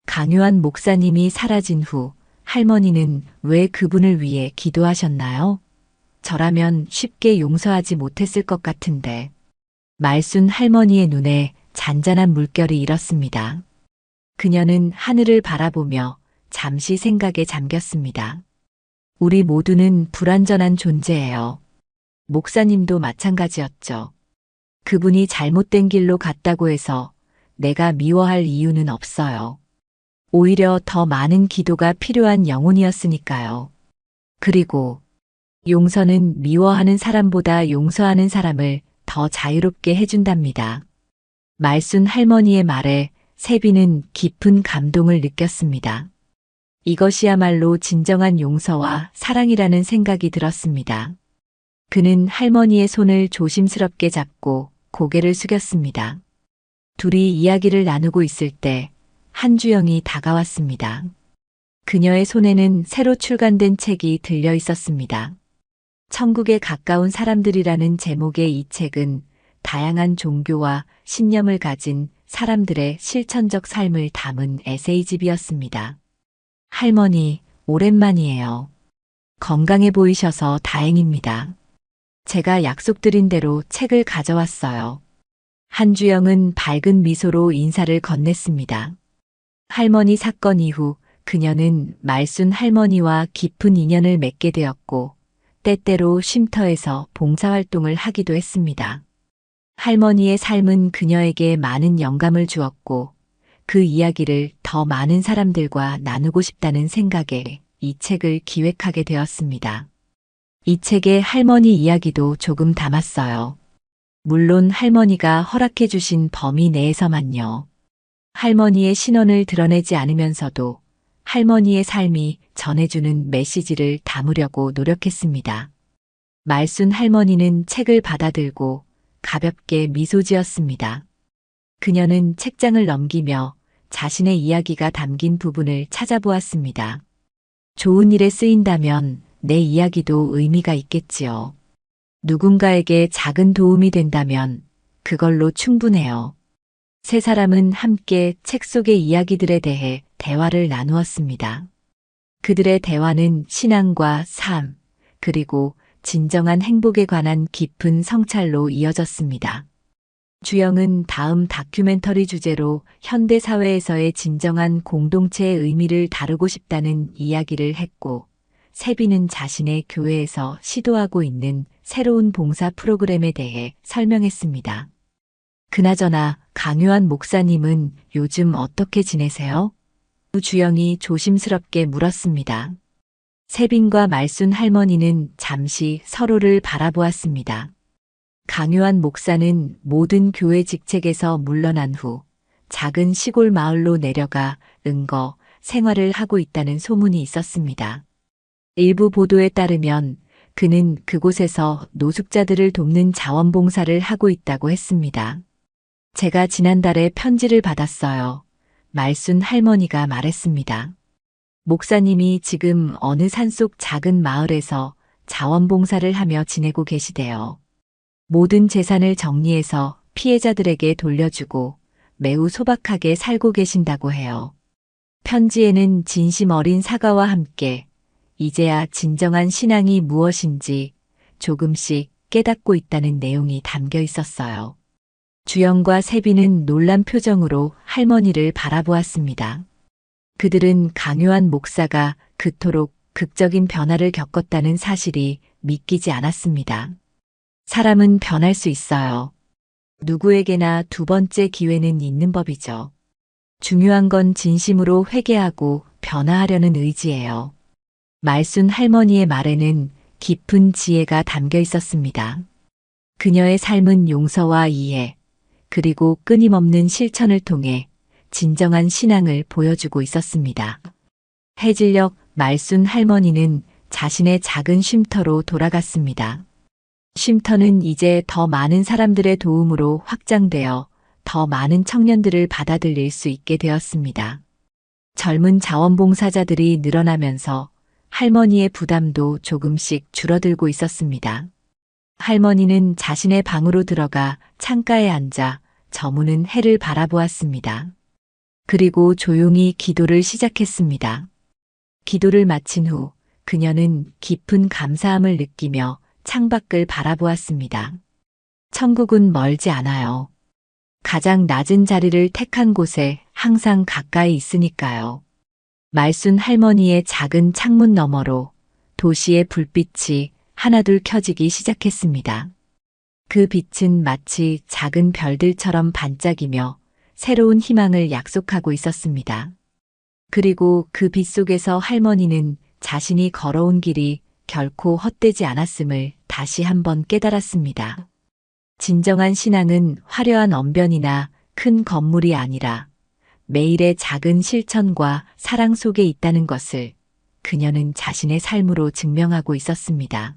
강요한 목사님이 사라진 후 할머니는 왜 그분을 위해 기도하셨나요? 저라면 쉽게 용서하지 못했을 것 같은데. 말순 할머니의 눈에 잔잔한 물결이 일었습니다. 그녀는 하늘을 바라보며 잠시 생각에 잠겼습니다. 우리 모두는 불완전한 존재예요. 목사님도 마찬가지였죠. 그분이 잘못된 길로 갔다고 해서 내가 미워할 이유는 없어요. 오히려 더 많은 기도가 필요한 영혼이었으니까요. 그리고 용서는 미워하는 사람보다 용서하는 사람을 더 자유롭게 해준답니다. 말순 할머니의 말에 세빈은 깊은 감동을 느꼈습니다. 이것이야말로 진정한 용서와 사랑이라는 생각이 들었습니다. 그는 할머니의 손을 조심스럽게 잡고 고개를 숙였습니다. 둘이 이야기를 나누고 있을 때 한주영이 다가왔습니다. 그녀의 손에는 새로 출간된 책이 들려 있었습니다. 천국에 가까운 사람들이라는 제목의 이 책은 다양한 종교와 신념을 가진 사람들의 실천적 삶을 담은 에세이집이었습니다. 할머니, 오랜만이에요. 건강해 보이셔서 다행입니다. 제가 약속드린 대로 책을 가져왔어요. 한주영은 밝은 미소로 인사를 건넸습니다. 할머니 사건 이후 그녀는 말순 할머니와 깊은 인연을 맺게 되었고 때때로 쉼터에서 봉사활동을 하기도 했습니다. 할머니의 삶은 그녀에게 많은 영감을 주었고 그 이야기를 더 많은 사람들과 나누고 싶다는 생각에 이 책을 기획하게 되었습니다. 이 책에 할머니 이야기도 조금 담았어요. 물론 할머니가 허락해 주신 범위 내에서만요. 할머니의 신원을 드러내지 않으면서도 할머니의 삶이 전해주는 메시지를 담으려고 노력했습니다. 말순 할머니는 책을 받아들고 가볍게 미소 지었습니다. 그녀는 책장을 넘기며 자신의 이야기가 담긴 부분을 찾아보았습니다. 좋은 일에 쓰인다면 내 이야기도 의미가 있겠지요. 누군가에게 작은 도움이 된다면 그걸로 충분해요. 세 사람은 함께 책 속의 이야기들에 대해 대화를 나누었습니다. 그들의 대화는 신앙과 삶, 그리고 진정한 행복에 관한 깊은 성찰로 이어졌습니다. 주영은 다음 다큐멘터리 주제로 현대 사회에서의 진정한 공동체의 의미를 다루고 싶다는 이야기를 했고, 세빈은 자신의 교회에서 시도하고 있는 새로운 봉사 프로그램에 대해 설명했습니다. 그나저나 강요한 목사님은 요즘 어떻게 지내세요? 주영이 조심스럽게 물었습니다. 세빈과 말순 할머니는 잠시 서로를 바라보았습니다. 강요한 목사는 모든 교회 직책에서 물러난 후 작은 시골 마을로 내려가 은거, 생활을 하고 있다는 소문이 있었습니다. 일부 보도에 따르면 그는 그곳에서 노숙자들을 돕는 자원봉사를 하고 있다고 했습니다. 제가 지난달에 편지를 받았어요. 말순 할머니가 말했습니다. 목사님이 지금 어느 산속 작은 마을에서 자원봉사를 하며 지내고 계시대요. 모든 재산을 정리해서 피해자들에게 돌려주고 매우 소박하게 살고 계신다고 해요. 편지에는 진심 어린 사과와 함께 이제야 진정한 신앙이 무엇인지 조금씩 깨닫고 있다는 내용이 담겨 있었어요. 주영과 세빈은 놀란 표정으로 할머니를 바라보았습니다. 그들은 강요한 목사가 그토록 극적인 변화를 겪었다는 사실이 믿기지 않았습니다. 사람은 변할 수 있어요. 누구에게나 두 번째 기회는 있는 법이죠. 중요한 건 진심으로 회개하고 변화하려는 의지예요. 말순 할머니의 말에는 깊은 지혜가 담겨 있었습니다. 그녀의 삶은 용서와 이해, 그리고 끊임없는 실천을 통해 진정한 신앙을 보여주고 있었습니다. 해질녘 말순 할머니는 자신의 작은 쉼터로 돌아갔습니다. 쉼터는 이제 더 많은 사람들의 도움으로 확장되어 더 많은 청년들을 받아들일 수 있게 되었습니다. 젊은 자원봉사자들이 늘어나면서 할머니의 부담도 조금씩 줄어들고 있었습니다. 할머니는 자신의 방으로 들어가 창가에 앉아 저무는 해를 바라보았습니다. 그리고 조용히 기도를 시작했습니다. 기도를 마친 후 그녀는 깊은 감사함을 느끼며 창밖을 바라보았습니다. 천국은 멀지 않아요. 가장 낮은 자리를 택한 곳에 항상 가까이 있으니까요. 말순 할머니의 작은 창문 너머로 도시의 불빛이 하나둘 켜지기 시작했습니다. 그 빛은 마치 작은 별들처럼 반짝이며 새로운 희망을 약속하고 있었습니다. 그리고 그 빛 속에서 할머니는 자신이 걸어온 길이 결코 헛되지 않았음을 다시 한번 깨달았습니다. 진정한 신앙은 화려한 언변이나 큰 건물이 아니라 매일의 작은 실천과 사랑 속에 있다는 것을 그녀는 자신의 삶으로 증명하고 있었습니다.